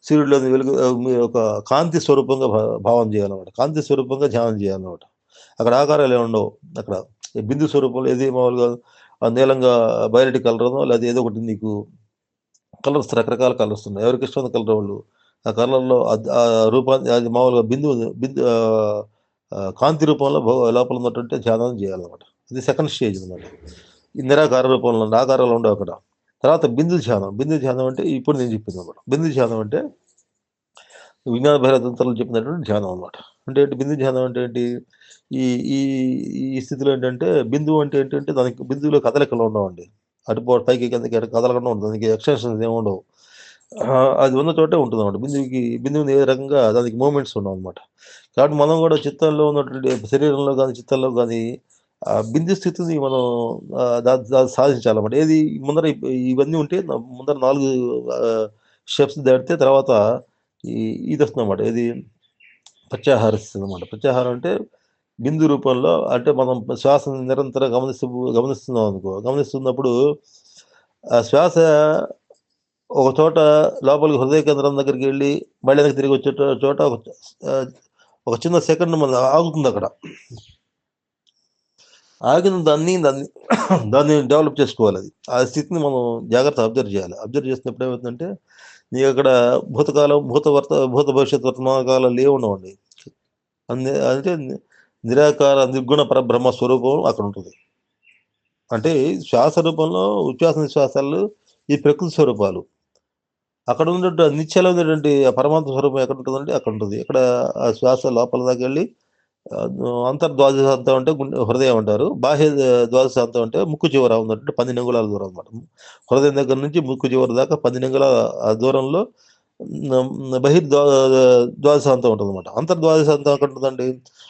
సూర్యుడిలోని వెలుగు మీ ఒక కాంతి స్వరూపంగా భావన చేయాలన్నమాట. కాంతి స్వరూపంగా ధ్యానం చేయాలన్నమాట. అక్కడ ఆకారాలు ఏమి ఉండవు. అక్కడ బిందు స్వరూపంలో ఏది మామూలుగా నీలంగా వైలెట్ కలరనో లేదా ఏదో ఒకటి నీకు కలర్స్ రకరకాల కలర్స్ ఉన్నాయి. ఎవరికి ఇష్టమైన కలర్ వాళ్ళు ఆ కలర్‌లో ఆ రూపాన్ని అది మామూలుగా బిందు కాంతి రూపంలో లోపల ఉన్నటువంటి ధ్యానం చేయాలన్నమాట. ఇది సెకండ్ స్టేజ్ అనమాట. ఈ నిరాకార రూపంలో ఆకారాలు ఉండవు అక్కడ. తర్వాత బిందు ధ్యానం. బిందు ధ్యానం అంటే ఇప్పుడు నేను చెప్పిందన్నమాట. బిందు ధ్యానం అంటే విజ్ఞాన భైరవ చెప్పినటువంటి ధ్యానం అనమాట. అంటే ఏంటి బిందు ధ్యానం అంటే ఏంటి? ఈ ఈ ఈ స్థితిలో ఏంటంటే బిందువు అంటే ఏంటంటే దానికి బిందువులో కదలికలు ఉండవండి. పైకి కిందకి కదలకుండా ఉంటుంది. దానికి ఎక్స్‌టెన్షన్స్ ఏమి ఉండవు. అది ఉన్న చోటే ఉంటుందన్నమాట. బిందువుని ఏ రకంగా దానికి మూవ్‌మెంట్స్ ఉండవన్నమాట. కాబట్టి మనం కూడా చిత్తంలో ఉన్నటువంటి శరీరంలో గాని, చిత్తంలో గాని బిందు స్థితిని మనం దాన్ని సాధించాలన్నమాట. ఏది ముందర ఇవన్నీ ఉంటే ముందర 4 స్టెప్స్ దాటితే తర్వాత ఈ ఇదొస్తుందన్నమాట. ఏది ప్రత్యాహార స్థితి అన్నమాట. ప్రత్యాహారం అంటే బిందు రూపంలో అంటే మనం శ్వాసను నిరంతరం గమనిస్తున్నాం అనుకో. గమనిస్తున్నప్పుడు ఆ శ్వాస ఒక చోట లోపలికి హృదయ కేంద్రం దగ్గరికెళ్ళి మళ్ళీ వెనక్కి తిరిగి వచ్చే చోట ఆహ్, ఒక చిన్న సెకండ్ మన ఆగుతుందక్కడ. ఆగిన దాన్ని దాన్ని డెవలప్ చేసుకోవాలది. ఆ స్థితిని మనం జాగ్రత్తగా అబ్జర్వ్ చేయాలి. అబ్జర్వ్ చేసినప్పుడు ఏమవుతుందంటే, నీకక్కడ భూత భవిష్యత్ వర్తమాన కాలాలు ఏవుండవండి. అంటే నిరాకార నిర్గుణ పరబ్రహ్మ స్వరూపం అక్కడుంటది. అంటే శ్వాస రూపంలో ఉచ్ఛ్వాస నిశ్వాసాలు ఈ ప్రకృతి స్వరూపాలు. అక్కడ ఉన్నటువంటి నిత్యలో ఉన్నటువంటి ఆ పరమాత్మ స్వరూపం ఎక్కడ ఉంటుందంటే అక్కడ ఉంటుంది. ఇక్కడ ఆ శ్వాస లోపల దాకా వెళ్ళి అంతర్ద్వాదశాంతం అంటే హృదయం అంటారు. బాహ్య ద్వాదశాంతం అంటే ముక్కు చివర ఉన్నటువంటి 12 అంగుళాల దూరం అనమాట. హృదయం దగ్గర నుంచి ముక్కు చివరి దాకా 12 అంగుళాల ఆ దూరంలో ద్వాదశాంతం ఉంటుందన్నమాట. అంతర్ద్వాదశాంతం ఎక్కడ ఉంటుందండి?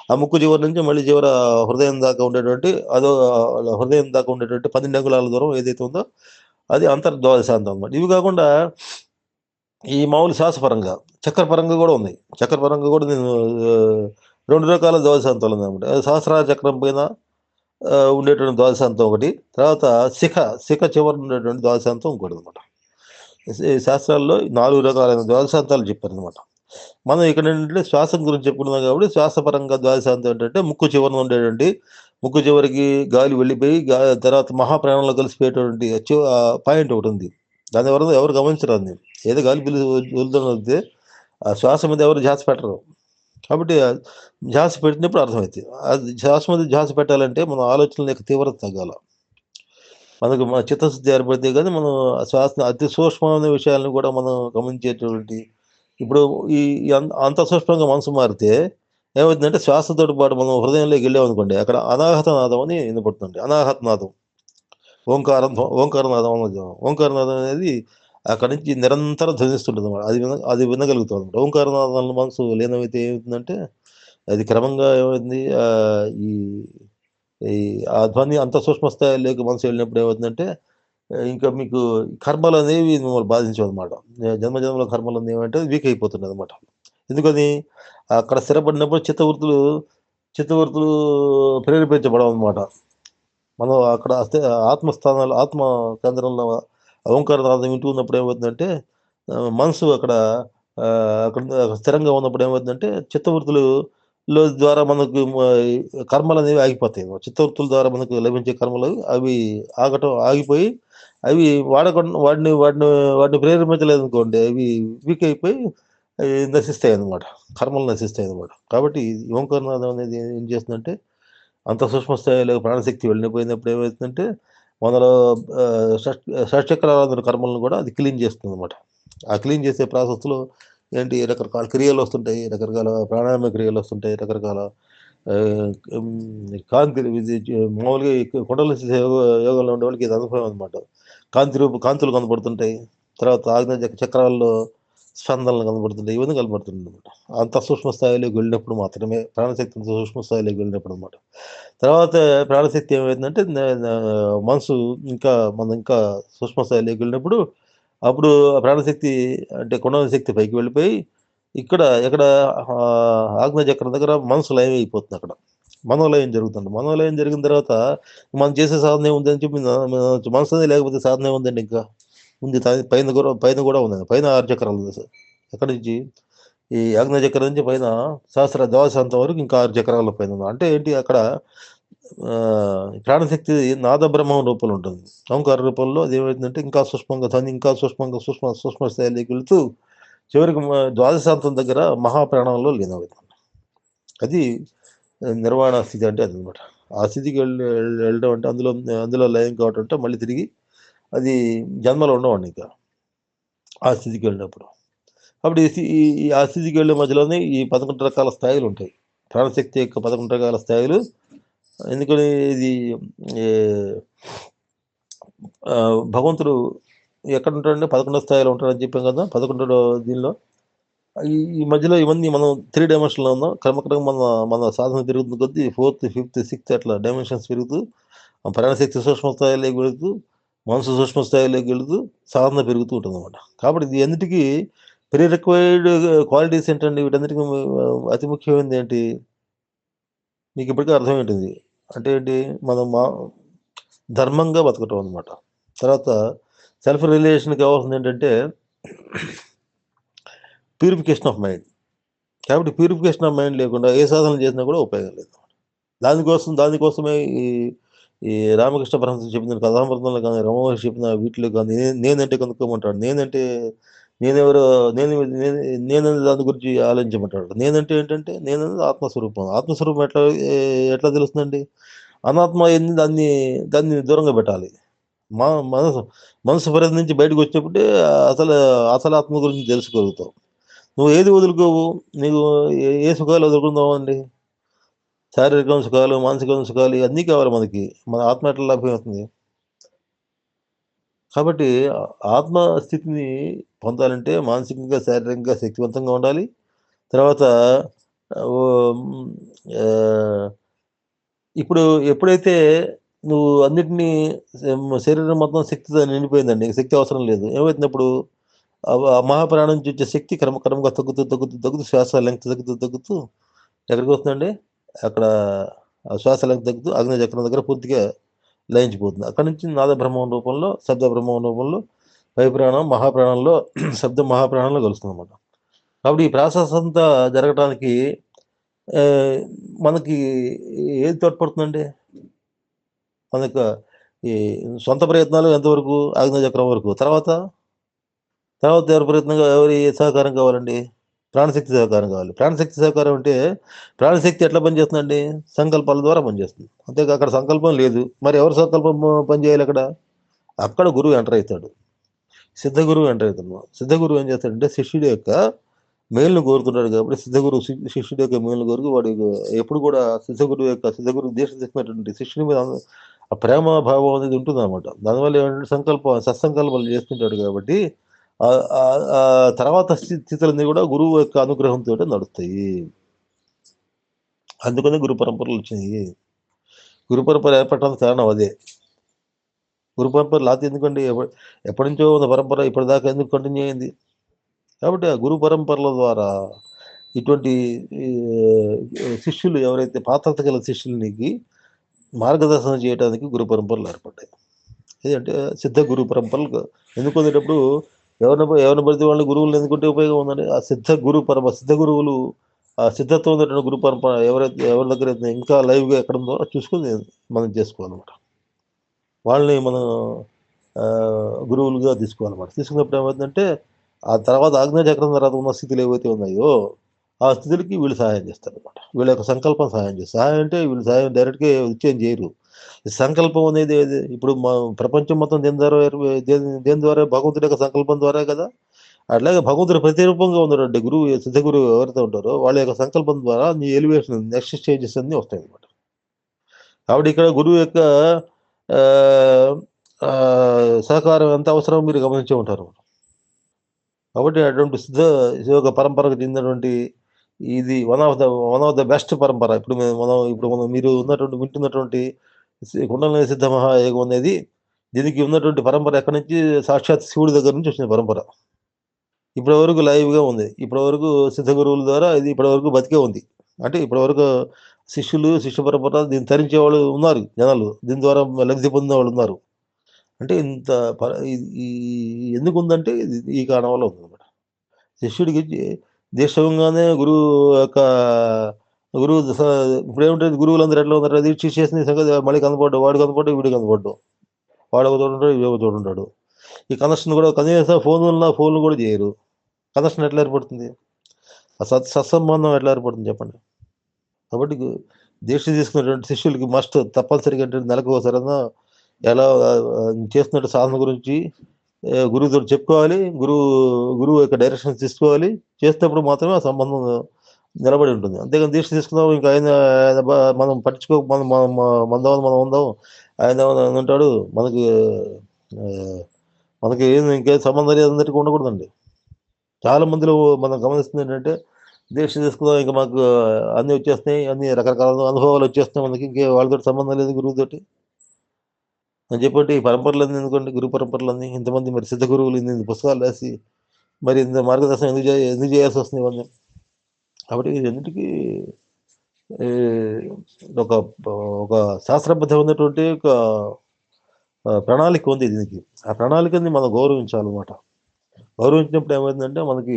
ఆ ముక్కు చివరి నుంచి మళ్ళీ చివర హృదయం దాకా ఉండేటువంటి హృదయం దాకా ఉండేటువంటి 12 అంగుళాల దూరం ఏదైతే ఉందో అది అంతర్ద్వాదశాంతం అనమాట. ఇవి కాకుండా ఈ మామూలు శ్వాసపరంగా, చక్కెర పరంగా గూడా ఉన్నాయి. చక్కెర పరంగా గూడా నేను 2 రకాల ద్వాదశాంతాలున్నాయన్నమాట. సహస్రార చక్రం పైన ఉండేటువంటి ద్వాదశాంతం ఒకటి. తర్వాత శిఖ చివరన ఉండేటువంటి ద్వాదశాంతం ఇంకోటనమాట. శాస్త్రాల్లో 4 రకాలైన ద్వాదశాంతాలు చెప్పారనమాట. మనం ఇక్కడేంటంటే శ్వాసం గురించి చెప్పుకున్నాం కాబట్టి శ్వాసపరంగా ద్వాదశాంతం ఏంటంటే ముక్కు చివరన ఉండేటువంటి ముక్కు చివరికి గాలి వెళ్ళిపోయి తర్వాత మహాప్రాణంలో కలిసిపోయేటువంటి పాయింట్ ఒకటుంది. దాని వల్ల ఎవరు గమనించరు దాన్ని. ఏదో గాలి వెళ్తే ఆ శ్వాస మీద ఎవరు ధ్యాస పెట్టరు. కాబట్టి ధ్యాస పెట్టినప్పుడు అర్థమవుతుంది. అది శ్వాస మీద ధ్యాస పెట్టాలంటే మన ఆలోచనల యొక్క తీవ్రత తగ్గాల. మనకు మన చిత్తశుద్ధి ఏర్పడితే గానీ మనం ఆ శ్వాస అతి సూక్ష్మమైన విషయాలను కూడా మనం గమనించేటువంటి ఇప్పుడు ఈ అంత సూక్ష్మంగా మనసు మారితే ఏమవుతుందంటే శ్వాసతోటి పాటు మనం హృదయంలోకి వెళ్ళామనుకోండి అక్కడ అనాహత నాదం అని వినపడుతుంది. అనాహత నాదం. ఓంకారనాదం అన్నది. ఓంకారనాదం అనేది అక్కడి నుంచి నిరంతరం ధ్వనిస్తుంటుందన్నమాట. అది వినగలుగుతాం అనమాట. ఓంకారనాదంలో మనసు లీనమైతే ఏమవుతుందంటే అది క్రమంగా ఏమైంది ఈ ఈ ఆ ధ్వని అంత సూక్ష్మ స్థాయిలోకి మనసు వెళ్ళినప్పుడు ఏమవుతుందంటే ఇంకా మీకు కర్మలనేవి మిమ్మల్ని బాధించవనమాట. జన్మజన్మల కర్మలన్నీ ఏమంటే వీక్ అయిపోతున్నాయనమాట. ఎందుకని? అక్కడ స్థిరపడినప్పుడు చిత్తవృత్తులు ప్రేరేపించబడవనమాట. మనం అక్కడ ఆత్మస్థానాలు ఆత్మ కేంద్రంలో ఓంకారనాదం వింటూ ఉన్నప్పుడు ఏమవుతుందంటే మనసు అక్కడ స్థిరంగా ఉన్నప్పుడు ఏమవుతుందంటే చిత్తవృత్తులు ద్వారా మనకు కర్మలనేవి ఆగిపోతాయి. చిత్తవృత్తుల ద్వారా మనకు లభించే కర్మలు అవి ఆగిపోయి అవి వాటిని ప్రేరేపించలేదనుకోండి అవి వీక్ అయిపోయి నశిస్తాయన్నమాట. కర్మలు నశిస్తాయన్నమాట. కాబట్టి ఓంకారనాదం అనేది ఏం చేస్తుందంటే అంత సూక్ష్మ స్థాయిలో ప్రాణశక్తి వెళ్ళిపోయినప్పుడు ఏమవుతుందంటే మనలో షట్చక్రాల కర్మలను కూడా అది క్లీన్ చేస్తుందన్నమాట. ఆ క్లీన్ చేసే ప్రాసెస్‌లో ఏంటి రకరకాల క్రియలొస్తుంటాయి. రకరకాల ప్రాణాయామ క్రియలొస్తుంటాయి. రకరకాల కాంతి మామూలుగా ఈ కుండల యోగంలో ఉండేవాళ్ళకి ఇది అనుభవం అనమాట. కాంతులు కనపడుతుంటాయి. తర్వాత ఆగ్నేయ చక్రాల్లో స్పందనలు కనపడుతుంటాయి. ఇవన్నీ కనపడుతుంటాయన్నమాట. అంత సూక్ష్మ స్థాయిలోకి వెళ్ళినప్పుడు మాత్రమే ప్రాణశక్తి అంత సూక్ష్మ స్థాయిలోకి వెళ్ళినప్పుడు అనమాట. తర్వాత ప్రాణశక్తి ఏమైందంటే మనసు ఇంకా సూక్ష్మ స్థాయిలోకి వెళ్ళినప్పుడు అప్పుడు ఆ ప్రాణశక్తి అంటే కుండల శక్తి పైకి వెళ్ళిపోయి ఎక్కడ ఆగ్నేయ చక్రం దగ్గర మనసు లయం అయిపోతుందక్కడ. మనోలయం జరుగుతుంది. మనోలయం జరిగిన తర్వాత మనం చేసే సాధన ఏముందని చెప్పి మనసు లేకపోతే సాధన ఏముందండి ఇంకా? ఉంది. పైన గూడా ఉందండి. పైన 6 చక్రాలు ఉంది సార్. ఎక్కడి నుంచి? ఈ ఆగ్నేయ చక్రం నుంచి పైన ద్వాదశాంతం వరకు ఇంకా 6 చక్రాల పైన అంటే ఏంటి అక్కడ ప్రాణశక్తి నాద బ్రహ్మం రూపంలో ఉంటుంది. ఓంకార రూపంలో అదేమైతుందంటే ఇంకా సూక్ష్మంగా ధ్వని ఇంకా సూక్ష్మ స్థాయిలోకి వెళ్తూ చివరికి ద్వాదశాంతం దగ్గర మహాప్రాణంలో లీనమవుతుంది. అది నిర్వాణ స్థితి అంటే అదనమాట. ఆ స్థితికి వెళ్ళడం అంటే అందులో లయం కావటం అంటే మళ్ళీ తిరిగి అది జన్మలో ఉండవండి ఇంకా. ఆ స్థితికి వెళ్ళినప్పుడు. అప్పుడు ఆ స్థితికి వెళ్ళే మధ్యలోనే ఈ 11 రకాల స్థాయిలుంటాయి. ప్రాణశక్తి యొక్క 11 రకాల స్థాయిలు. ఎందుకని ఇది ఈ భగవంతుడు ఎక్కడుంటాడంటే 11 స్థాయిలో ఉంటాడని చెప్పాం కదా! 11 దీనిలో ఈ మధ్యలో ఇవన్నీ మనం 3 డైమెన్షన్‌లో ఉన్నాం. క్రమక్రమంగా మన సాధన పెరుగుతున్న కొద్దీ 4థ్, 5థ్, 6థ్ అట్లా డైమెన్షన్స్ పెరుగుతూ ప్రాణశక్తి సూక్ష్మ స్థాయిలోకి వెళుతూ, మనసు సూక్ష్మ స్థాయిలోకి వెళుతూ సాధన పెరుగుతూ ఉంటుందన్నమాట. కాబట్టి ఇది అన్నిటికీ ప్రీ రిక్వైర్డ్ క్వాలిటీస్ ఏంటండి? వీటన్నిటికి అతి ముఖ్యమైనది ఏంటి? మీకు ఇప్పటికే అర్థమై ఉంటుంది. అంటే ఏంటి? మనం ధర్మంగా బతకటం అన్నమాట. తర్వాత సెల్ఫ్ రియలైజేషన్‌కి కావాల్సిందేంటంటే ప్యూరిఫికేషన్ ఆఫ్ మైండ్. కాబట్టి ప్యూరిఫికేషన్ ఆఫ్ మైండ్ లేకుండా ఏ సాధన చేసినా కూడా ఉపయోగం లేదు. దానికోసమే ఈ ఈ రామకృష్ణ పరమహంస చెప్పిన కథామృతంలో గాని, రమణ మహర్షి చెప్పిన వీటిలో గాని నేనంటే కనుక్కోమంటాడు. నేనెవరో నేననే దాని గురించి ఆలోచించమంటాడు. నేనంటే ఏంటంటే నేననేది ఆత్మస్వరూపం. ఆత్మస్వరూపం ఎట్లా తెలుస్తుందండి? అనాత్మ అయింది దాన్ని దూరంగా పెట్టాలి. మా మనసు మనసు పరిధి నుంచి బయటకొచ్చినప్పుడే అసలు అసలు ఆత్మ గురించి తెలుసుకోగలుగుతావు. నువ్వు ఏది వదులుకోవు? నీకు ఏ సుఖాలు వదులుకుందామండి? శారీరకమైన సుఖాలు, మానసికమైన సుఖాలు ఇవన్నీ కావాలి మనకి. మన ఆత్మ ఎట్లా లభ్యమవుతుంది? కాబట్టి ఆత్మ స్థితిని పొందాలంటే మానసికంగా, శారీరకంగా శక్తివంతంగా ఉండాలి. తర్వాత ఓహ్! హ్మ్. ఆహ్, ఇప్పుడు ఎప్పుడైతే నువ్వు అన్నిటిని శరీరం మొత్తం శక్తితో నిండిపోయిందండి. ఇంక శక్తి అవసరం లేదు. ఏమైతుందప్పుడు ఆ మహాప్రాణం నుంచి వచ్చే శక్తి క్రమక్రమంగా తగ్గుతూ, తగ్గుతూ, తగ్గుతూ శ్వాస లెంగ్త్ తగ్గుతూ, తగ్గుతూ ఎక్కడికొస్తుందండి? అక్కడ ఆ శ్వాస లెంగ్త్ తగ్గుతూ ఆగ్నేయ చక్రం దగ్గర పూర్తిగా లయించిపోతుంది. అక్కడి నుంచి నాద బ్రహ్మం రూపంలో, శబ్ద బ్రహ్మం రూపంలో పైప్రాణం మహాప్రాణంలో శబ్దం మహాప్రాణంలో కలుస్తుందనమాట. కాబట్టి ఈ ప్రాసెస్ అంతా జరగటానికి ఆహ్, మనకి ఏది తోడ్పడుతుందండి? మనకు ఈ సొంత ప్రయత్నాలు ఎంతవరకు? ఆగ్నేయ చక్రం వరకు. తర్వాత ఎవరి ప్రయత్నంగా ఎవరి సహకారం కావాలండి? ప్రాణశక్తి సహకారం కావాలి. ప్రాణశక్తి సహకారం అంటే ప్రాణశక్తి ఎట్లా పనిచేస్తుందండి? సంకల్పాల ద్వారా పనిచేస్తుంది. అంతేగా అక్కడ సంకల్పం లేదు. మరి ఎవరి సంకల్పం పనిచేయాలి అక్కడ? అక్కడ గురువు ఎంటర్ అయితాడు. సిద్ధ గురువు ఎంటర్ అయితున్నాడు. సిద్ధ గురువు ఏం చేస్తాడంటే శిష్యుడి యొక్క మేలును కోరుతున్నాడు కాబట్టి సిద్ధ గురువు శిష్యుడి యొక్క మేలును కోరి వాడు ఎప్పుడు కూడా సిద్ధ గురువు దీక్ష తీసుకున్నటువంటి శిష్యుని మీద ఆ ప్రేమ భావం అనేది ఉంటుందన్నమాట. దానివల్ల ఏమంటే సత్సంకల్పాలు చేస్తుంటాడు కాబట్టి తర్వాత స్థితులన్నీ కూడా గురువు యొక్క అనుగ్రహంతోటే నడుస్తాయి. అందుకనే గురు పరంపరలు వచ్చినాయి. గురు పరంపర ఏర్పడటానికి కారణం అదే. గురు పరంపర లేకపోతే ఎందుకండి? ఎప్పటినుంచో ఉన్న పరంపర ఇప్పటిదాకా ఎందుకు కంటిన్యూ అయింది? కాబట్టి ఆ గురు పరంపరల ద్వారా ఇటువంటి ఈ శిష్యులు ఎవరైతే పాత్రత గల శిష్యులనికి మార్గదర్శనం చేయడానికి గురు పరంపరలు ఏర్పడ్డాయి. ఏదంటే సిద్ధ గురు పరంపరలు ఎన్నుకునేటప్పుడు ఎవరిని పడితే వాళ్ళని గురువులను ఎన్నుకుంటే ఉపయోగం ఉందండి. ఆ సిద్ధ గురువులు ఆ సిద్ధత్వం ఉన్నటువంటి గురు పరంపర ఎవరి దగ్గర అయితే ఇంకా లైవ్‌గా ఎక్కడ ఉందో అది చూసుకొని మనం చేసుకోవాలన్నమాట. వాళ్ళని మనం గురువులుగా తీసుకోవాలన్నమాట. తీసుకున్నప్పుడు ఏమవుతుందంటే ఆ తర్వాత ఆగ్నేయ చక్రం తర్వాత ఉన్న స్థితులు ఏవైతే ఉన్నాయో ఆ స్థితులకి వీళ్ళు సహాయం చేస్తారనమాట. వీళ్ళ యొక్క సంకల్పం సహాయం చేస్తుంది. సహాయం అంటే వీళ్ళు సహాయం డైరెక్ట్‌గా వచ్చి ఏం చేయరు. ఈ సంకల్పం అనేది ఏది ఇప్పుడు ప్రపంచం మొత్తం దేని ద్వారా భగవంతుడి యొక్క సంకల్పం ద్వారా కదా! అట్లాగే భగవంతుడి ప్రతిరూపంగా ఉన్నటువంటి గురువు సిద్ధ గురువు ఎవరైతే ఉంటారో వాళ్ళ యొక్క సంకల్పం ద్వారా నీ ఎలివేషన్ నెక్స్ట్ స్టేజెస్ అన్నీ వస్తాయన్నమాట. కాబట్టి ఇక్కడ గురువు యొక్క ఆహ్, సహకారం ఎంత అవసరమో మీరు గమనించే ఉంటారు. కాబట్టి అటువంటి యోగ పరంపరకు చెందినటువంటి ఇది వన్ ఆఫ్ ద బెస్ట్ పరంపర. ఇప్పుడు మనం మీరు వింటున్నటువంటి కుండలిని సిద్ధ మహాయోగం అనేది దీనికి ఉన్నటువంటి పరంపర ఎక్కడి నుంచి సాక్షాత్ శివుడి దగ్గర నుంచి వచ్చిన పరంపర. ఇప్పటి వరకు లైవ్‌గా ఉంది. ఇప్పటి వరకు సిద్ధ గురువుల ద్వారా ఇది ఇప్పటి వరకు బతికే ఉంది. అంటే ఇప్పటి వరకు శిష్య పరంపర దీన్ని తరించేవాళ్ళు ఉన్నారు జనాలు. దీని ద్వారా లబ్ధి పొందినవాళ్ళున్నారు. అంటే ఇంత ఈ ఈ ఎందుకుందంటే ఈ కారణం వల్ల ఉందన్నమాట. శిష్యుడికి దీక్ష ఇవ్వంగానే యొక్క గురువు ఇప్పుడేముంటది గురువులందరూ ఎట్లా ఉన్నారు? దీక్ష ఇచ్చేసిన సంగతి మళ్ళీ కనపడ్డు. వాడు కనపడ్డు, వీడు కనపడ్డు. వాడొక చోటుంటాడు, వీడొక చోటుంటాడు. ఈ కనెక్షన్ కూడా కనీసం ఫోన్‌లు కూడా చేయరు. కనెక్షన్ ఎట్లా ఏర్పడుతుంది? ఆ సత్సంబంధం ఎట్లా ఏర్పడుతుంది చెప్పండి? కాబట్టి దీక్ష తీసుకున్నటువంటి శిష్యులకి తప్పనిసరిగా ఏంటంటే నెలకోసారన్నా ఎలా చేస్తున్నట్టు సాధన గురించి గురువుతోటి చెప్పుకోవాలి. గురువు యొక్క డైరెక్షన్స్ తీసుకోవాలి. చేసేటప్పుడు మాత్రమే ఆ సంబంధం నిలబడి ఉంటుంది. అంతేగాని దీక్ష తీసుకున్నాం ఇంకా ఆయన మనం పట్టించుకోక మనం మ మ మనదామని మనం ఉందాం. ఆయన ఉంటాడు. ఆహ్, మనకి ఇంకేం సంబంధం లేదన్నట్టుగా ఉండకూడదండి. చాలా మందిలో మనం గమనిస్తుందేంటంటే దీక్ష తీసుకున్నాం ఇంక మాకు అన్నీ వచ్చేస్తున్నాయి. అన్నీ రకరకాల అనుభవాలు వచ్చేస్తున్నాయి మనకి. వాళ్ళతోటి సంబంధం లేదు గురువుతోటి. అని చెప్పంటే ఈ పరంపరలన్నీ ఎందుకండి గురు పరంపరలన్నీ ఇంతమంది మరి సిద్ధ గురువులు ఇన్ని పుస్తకాలు రాసి మరి ఇంత మార్గదర్శనం ఎందుకు చేయాల్సొస్తుంది ఇవన్నీ? కాబట్టి వీటన్నిటికి ఈ ఒక ఒక శాస్త్రబద్ధమైనటువంటి ఒక ప్రణాళిక ఉంది దీనికి. ఆ ప్రణాళికని మనం గౌరవించాలన్నమాట. గౌరవించినప్పుడు ఏమైందంటే మనకి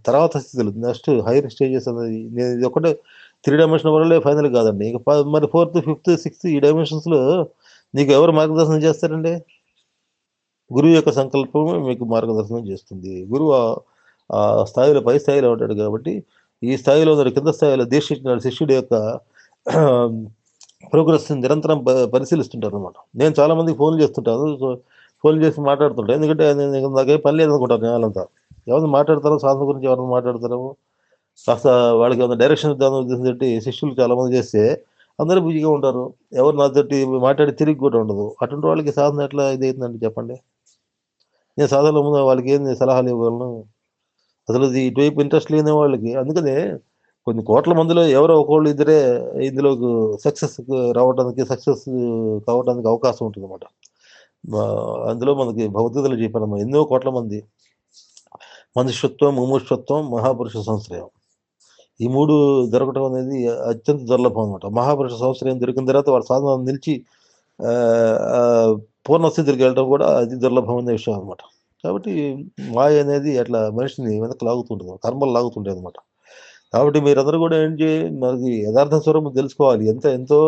తర్వాత స్థితులు నెక్స్ట్ హైయర్ స్టేజెస్ అనేది నేను ఇదొక్కటే 3 డైమెన్షనల్ వరల్డే ఫైనల్ కాదండి. ఇక మరి ఫోర్త్, ఫిఫ్త్, సిక్స్త్ ఈ డైమెన్షన్స్‌లో నీకు ఎవరు మార్గదర్శనం చేస్తారండి? గురువు యొక్క సంకల్పమే మీకు మార్గదర్శనం చేస్తుంది. గురువు ఆ స్థాయిలో పై స్థాయిలో ఉంటాడు కాబట్టి, ఈ స్థాయిలో ఉన్న కింద స్థాయిలో దీక్షించిన శిష్యుడి యొక్క ప్రోగ్రెస్ నిరంతరం పరిశీలిస్తుంటారనమాట. నేను చాలా మందికి ఫోన్లు చేస్తుంటాను. ఫోన్లు చేసి మాట్లాడుతుంటాను. ఎందుకంటే నాకేం పని లేదనుకుంటారు జనాలంతా. ఎవరిని మాట్లాడతారో సాధన గురించి ఎవరిని మాట్లాడతారో కాస్త వాళ్ళకి ఏమైనా డైరెక్షన్ ఇద్దామనే ఉద్దేశంతోటి శిష్యులు చాలామంది చేస్తే అందరూ బిజీగా ఉంటారు. ఎవరు నాతోటి మాట్లాడే తిరిగి కూడా ఉండదు. అటువంటి వాళ్ళకి సాధన ఎట్లా ఇదైతుందండి చెప్పండి? నేను సాధనలో ముందు వాళ్ళకి ఏంది సలహాలు ఇవ్వగలను? అసలు ఇది ఇటువైపు ఇంట్రెస్ట్ లేని వాళ్ళకి అందుకనే కొన్ని కోట్ల మందిలో ఎవరో ఒకళ్ళు ఇద్దరే ఇందులోకి సక్సెస్ రావడానికి సక్సెస్ కావడానికి అవకాశం ఉంటుందన్నమాట. అందులో మనకి భగవద్గీతలో చెప్పారమ్మా ఎన్నో కోట్ల మంది మనుష్యత్వం, ముముక్షత్వం, మహాపురుష సంశ్రయం. ఈ 3 దొరకటం అనేది అత్యంత దుర్లభం అనమాట. మహాపురుష సంశ్రయం దొరికిన తర్వాత వాడి సాధన నిలిచి పూర్ణ స్థితికి వెళ్ళడం కూడా అతి దుర్లభమైన విషయం అనమాట. కాబట్టి మాయ అనేది అట్లా మనిషిని వెనక్కి లాగుతుంటుంది. కర్మలు లాగుతుంటాయి అనమాట. కాబట్టి మీరందరూ కూడా ఏంటి మనకి యథార్థ స్వరూపం తెలుసుకోవాలి. ఎంతో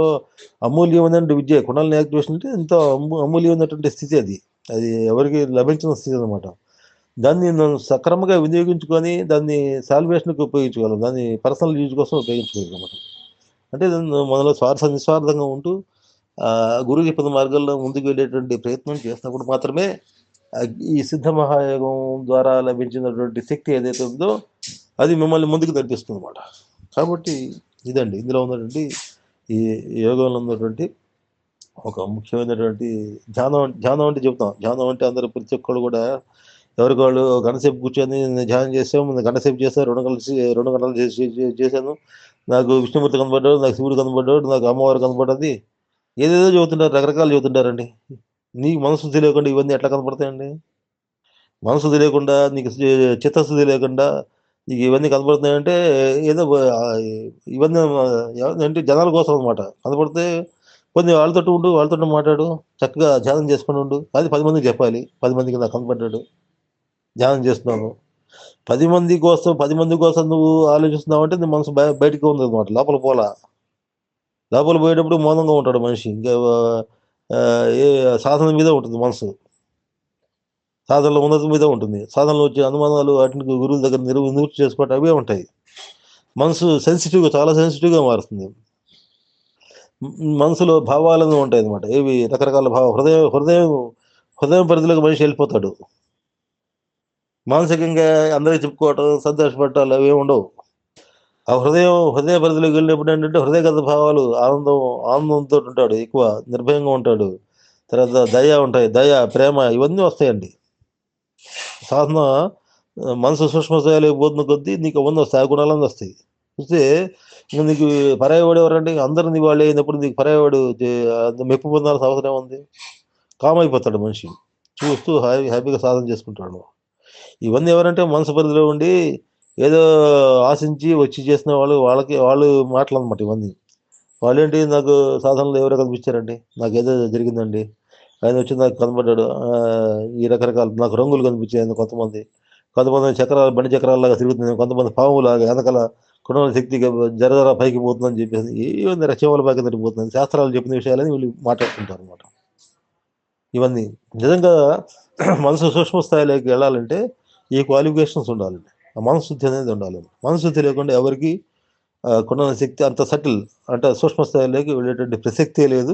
అమూల్యమైనటువంటి విద్య. కుండలిని యాక్టివేషన్ అంటే ఎంతో అమూల్యమైనటువంటి స్థితి అది. అది ఎవరికీ లభించిన స్థితి అనమాట. దాన్ని మనం సక్రమంగా వినియోగించుకొని దాన్ని సాల్వేషన్‌కి ఉపయోగించుకోవాలి. దాన్ని పర్సనల్ యూజ్ కోసం ఉపయోగించుకోవాలన్నమాట. అంటే మనలో నిస్వార్థంగా ఉంటూ గురువు చెప్పిన మార్గంలో ముందుకు వెళ్ళేటువంటి ప్రయత్నం చేసినప్పుడు మాత్రమే ఈ సిద్ధ మహాయోగం ద్వారా లభించినటువంటి శక్తి ఏదైతే ఉందో అది మిమ్మల్ని ముందుకు నడిపిస్తుందన్నమాట. కాబట్టి ఇదండి ఇందులో ఉన్నటువంటి ఈ యోగంలో ఉన్నటువంటి ఒక ముఖ్యమైనటువంటి ధ్యానం అంటే చెప్తాం. ధ్యానం అంటే అందరూ ప్రతి ఒక్కళ్ళు కూడా ఎవరికి వాళ్ళు గంట సేపు కూర్చొని ధ్యానం చేసాం, గంట సేపు చేశాను, 2 గంటలు చేశాను. నాకు విష్ణుమూర్తి కనపడ్డాడు, నాకు శివుడు కనపడ్డాడు, నాకు అమ్మవారు కనపడ్డది. ఏదేదో చెబుతుంటారు, రకరకాలు చెబుతుంటారండి. నీకు మనశ్శుద్ధి లేకుండా ఇవన్నీ ఎట్లా కనపడతాయండి? మనశ్శుద్ధి లేకుండా, నీకు చిత్తశుద్ధి లేకుండా నీకు ఇవన్నీ కనపడుతున్నాయంటే ఏదో ఇవన్నీ అంటే జనాల కోసం అనమాట. కనపడితే కొన్ని వాళ్ళతోటి ఉండు, వాళ్ళతోటి మాట్లాడు, చక్కగా ధ్యానం చేసుకొని ఉండు. అది 10 మందికి చెప్పాలి. 10 మందికి నాకు కనపడ్డాడు, ధ్యానం చేస్తున్నాను. 10 మంది కోసం నువ్వు ఆలోచిస్తున్నావంటే నీ మనసు బయటికి ఉందనమాట. లోపల పోలా. లోపల పోయేటప్పుడు మౌనంగా ఉంటాడు మనిషి. ఇంకా ఏ సాధన మీదే ఉంటుంది మనసు. సాధనలో ఉన్నతి మీద ఉంటుంది. సాధనలో వచ్చే అనుమానాలు వాటిని గురువుల దగ్గర నివృత్తి చేసుకోవటం అవే ఉంటాయి. మనసు చాలా సెన్సిటివ్‌గా మారుతుంది. మనసులో భావాలను ఉంటాయన్నమాట. ఏవి రకరకాల హృదయం పరిధిలోకి మనిషి వెళ్ళిపోతాడు. మానసికంగా అందరికి చెప్పుకోవటం, సంతోషపడటాలు అవేమి ఉండవు. ఆ హృదయ పరిధిలోకి వెళ్ళినప్పుడు ఏంటంటే హృదయగత భావాలు ఆనందంతో ఉంటాడు ఎక్కువ, నిర్భయంగా ఉంటాడు. తర్వాత దయ, ప్రేమ ఇవన్నీ వస్తాయండి. సాధన మనసు సూక్ష్మ స్థాయిలోకి పోతున్న కొద్దీ నీకు అవన్నీ వస్తాయి. ఆ గుణాలన్నీ వస్తాయి. చూస్తే నీకు పరాయవాడు ఎవరండి? అందరూ నీ వాళ్ళే అయినప్పుడు నీకు పరాయవాడు మెప్పు పొందాల్సిన అవసరం ఏముంది? కామ్ అయిపోతాడు మనిషి. చూస్తూ హ్యాపీగా సాధన చేసుకుంటాడు. ఇవన్నీ ఎవరంటే మనసు పరిధిలో ఉండి ఏదో ఆశించి వచ్చి చేసిన వాళ్ళు మాటలన్నమాట ఇవన్నీ. వాళ్ళేంటి నాకు సాధనలో ఎవరో కనిపించారండి, నాకేదో జరిగిందండి, ఆయన వచ్చి నాకు కనపడ్డాడు, ఈ రకరకాల నాకు రంగులు కనిపించాయి కొంతమంది. బండి చక్రాల్లాగా తిరుగుతుంది, కొంతమంది పాములాగా వెనకాల కుటుంబ శక్తిగా జరజర పైకి పోతుందని చెప్పేసి ఏముంది చెవుల పైకి తిరిగిపోతుంది శాస్త్రాలు చెప్పిన విషయాలని వీళ్ళు మాట్లాడుతుంటారు అనమాట. ఇవన్నీ నిజంగా మనసు సూక్ష్మ స్థాయిలోకి వెళ్ళాలంటే ఈ క్వాలిఫికేషన్స్ ఉండాలండి. ఆ మనశుద్ధి అనేది ఉండాలి. మనశుద్ధి లేకుండా ఎవరికి కుండల శక్తి అంత సటిల్ అంటే సూక్ష్మ స్థాయిలోకి వెళ్ళేటువంటి ప్రసక్తే లేదు.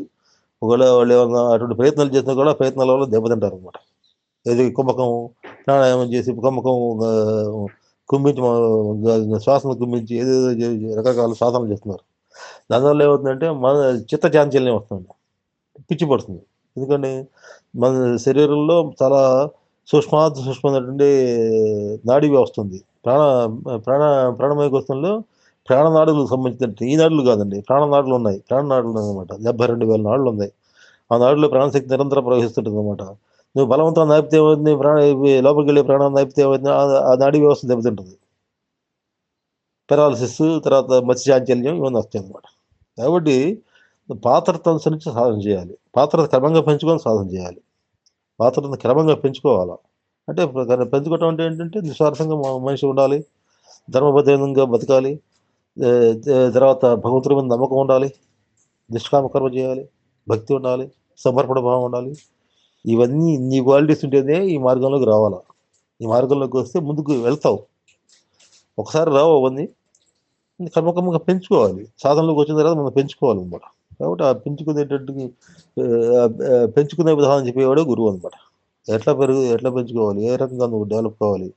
ఒకవేళ వాళ్ళు ఏమన్నా అటువంటి ప్రయత్నాలు చేసినా కూడా ప్రయత్నాల వల్ల దెబ్బతింటారు అనమాట. ఏది కుంభకం ప్రాణాయామం చేసి కుంభకం కుంభించి శ్వాసను కుంభించి ఏదేదో రకరకాల సాధనలు చేస్తున్నారు. దానివల్ల ఏమవుతుందంటే మన చిత్త చాంచల్యం వస్తుంది, పిచ్చి పడుతుంది. ఎందుకంటే మన శరీరంలో చాలా సూక్ష్మమైనటువంటి నాడీ వ్యవస్థ ఉంది. ప్రాణ ప్రాణమయ కోశంలో ప్రాణనాడులకు సంబంధించినట్టు ఈ నాడులు కాదండి, ప్రాణనాడులు ఉన్నాయి. ప్రాణనాడులు ఉన్నాయన్నమాట. 72,000 నాడులు ఉన్నాయి. ఆ నాడులో ప్రాణశక్తి నిరంతరం ప్రవహిస్తుంటుంది అనమాట. నువ్వు బలవంతం నాపితే ఏమవుతుంది? లోపలికి వెళ్ళే ప్రాణాన్ని నాపితే ఏమవుతుంది? ఆ నాడీ వ్యవస్థ దెబ్బతింటుంది. పెరాలసిస్, తర్వాత మత్స్య చాంచల్యం ఇవన్నీ వస్తాయి అనమాట. కాబట్టి పాత్రత అనుసరించి సాధన చేయాలి. పాత్రత క్రమంగా పెంచుకొని సాధన చేయాలి. పాత్రను క్రమంగా పెంచుకోవాలా. అంటే పెంచుకోవటం అంటే ఏంటంటే నిస్వార్థంగా మనిషి ఉండాలి, ధర్మబద్ధంగా బతకాలి, తర్వాత భగవంతుడి మీద నమ్మకం ఉండాలి, నిష్కామ కర్మ చేయాలి, భక్తి ఉండాలి, సమర్పణ భావం ఉండాలి. ఇవన్నీ ఇన్ని క్వాలిటీస్ ఉంటేనే ఈ మార్గంలోకి రావాలా. ఈ మార్గంలోకి వస్తే ముందుకు వెళ్తావు. ఒకసారి రావు అవన్నీ క్రమక్రమంగా పెంచుకోవాలి. సాధనలోకి వచ్చిన తర్వాత మనం పెంచుకోవాలి అన్నమాట. కాబట్టి ఆ పెంచుకునేటట్టుకి పెంచుకునే విధానం చెప్పేవాడే గురువు అనమాట. ఎట్లా పెంచుకోవాలి, ఏ రకంగా నువ్వు డెవలప్ కావాలి,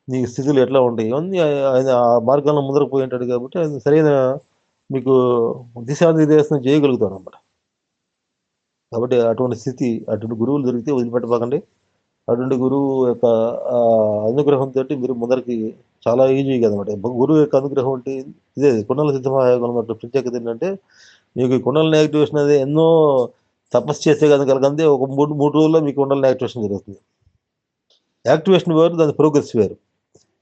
నీ స్థితులు ఎట్లా ఉంటాయి, ఇవన్నీ ఆయన ఆ మార్గంలో ముందరకు పోయి ఉంటాడు కాబట్టి ఆయన సరైన మీకు దిశానిర్దేశం చేయగలుగుతాడు అనమాట. కాబట్టి అటువంటి స్థితి, అటువంటి గురువులు దొరికితే వదిలిపెట్టబాకండి. అటువంటి గురువు యొక్క అనుగ్రహంతో మీరు ముందరికి చాలా ఈజీగా అనమాట. గురువు యొక్క అనుగ్రహం అంటే ఇదే కుండల సిద్ధమహాయోగం అనమాట. ప్రత్యేకత ఏంటంటే మీకు ఈ కుండలిని యాక్టివేషన్ అనేది ఎన్నో తపస్సు చేస్తే కనుక కలగందే ఒక మూడు మూడు రోజుల్లో మీకు కుండలిని యాక్టివేషన్ జరుగుతుంది. యాక్టివేషన్ వేరు, దాని ప్రోగ్రెస్ వేరు.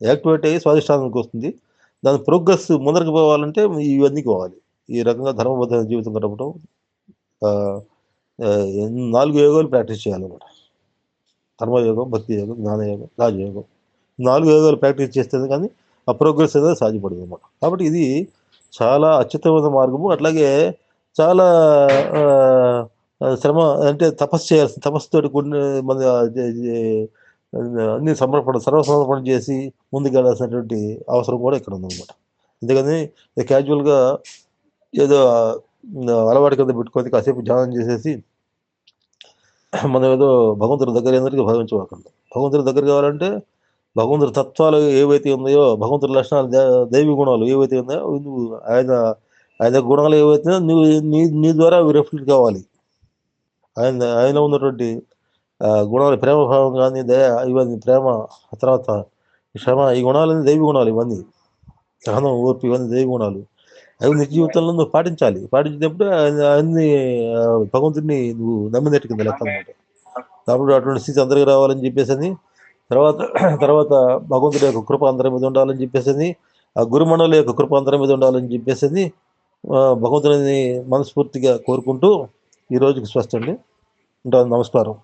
యాక్టివేట్ అయ్యి స్వాధిష్టానానికి వస్తుంది. దాని ప్రోగ్రెస్ ముందరికి పోవాలంటే ఇవన్నీ కావాలి. ఈ రకంగా ధర్మబద్ధమైన జీవితం గడపడం, ఆ, ఆ, 4 యోగాలు ప్రాక్టీస్ చేయాలన్నమాట. కర్మయోగం, భక్తి యోగం, జ్ఞానయోగం, రాజయోగం. 4 యోగాలు ప్రాక్టీస్ చేస్తేనే కానీ ఆ ప్రోగ్రెస్ అనేది సాధ్యపడదు అనమాట. కాబట్టి ఇది చాలా అత్యుత్తమైన మార్గము. అట్లాగే చాలా ఆ, శ్రమ, అంటే తపస్సు చేయాల్సిన, తపస్సుతోటి కొన్ని మంది అన్ని సర్వసమర్పణ చేసి ముందుకెళ్ళాల్సినటువంటి అవసరం కూడా ఇక్కడ ఉందన్నమాట. అందుకని క్యాజువల్గా ఏదో అలవాటు కింద పెట్టుకొని కాసేపు ధ్యానం చేసేసి మనం ఏదో భగవంతుడి దగ్గర ఏంటంటే భావించకుండా, భగవంతుడి దగ్గర కావాలంటే భగవంతుడి తత్వాలు ఏవైతే ఉన్నాయో, భగవంతుడి లక్షణాలు, దైవీ గుణాలు ఏవైతే ఉన్నాయో, నువ్వు ఆయన గుణాలు ఏవైతే నువ్వు నీ ద్వారా అవి రిఫ్లెక్ట్ కావాలి. ఆయన ఉన్నటువంటి గుణాలు, ప్రేమ భావం కానీ, దయ, ఇవన్నీ ప్రేమ, తర్వాత క్షమ, ఈ గుణాలన్నీ దైవీ గుణాలు. ఇవన్నీ సహనం, ఓర్పు, ఇవన్నీ దైవీ గుణాలు. అవి నీ జీవితంలో నువ్వు పాటించాలి. పాటించినప్పుడు అన్ని భగవంతుడిని నువ్వు నమ్మినట్టు కింద లెక్క అనమాట. కాబట్టి అటువంటి స్థితి అందరికి రావాలని చెప్పేసి, తర్వాత తర్వాత భగవంతుడి యొక్క కృప అందరి మీద ఉండాలని చెప్పేసి, ఆ గురుమండలి యొక్క కృప అందరి మీద ఉండాలని చెప్పేసి భగవంతుడిని మనస్ఫూర్తిగా కోరుకుంటూ ఈ రోజుకి స్వస్తి అండి. ఉంటాను. నమస్కారం.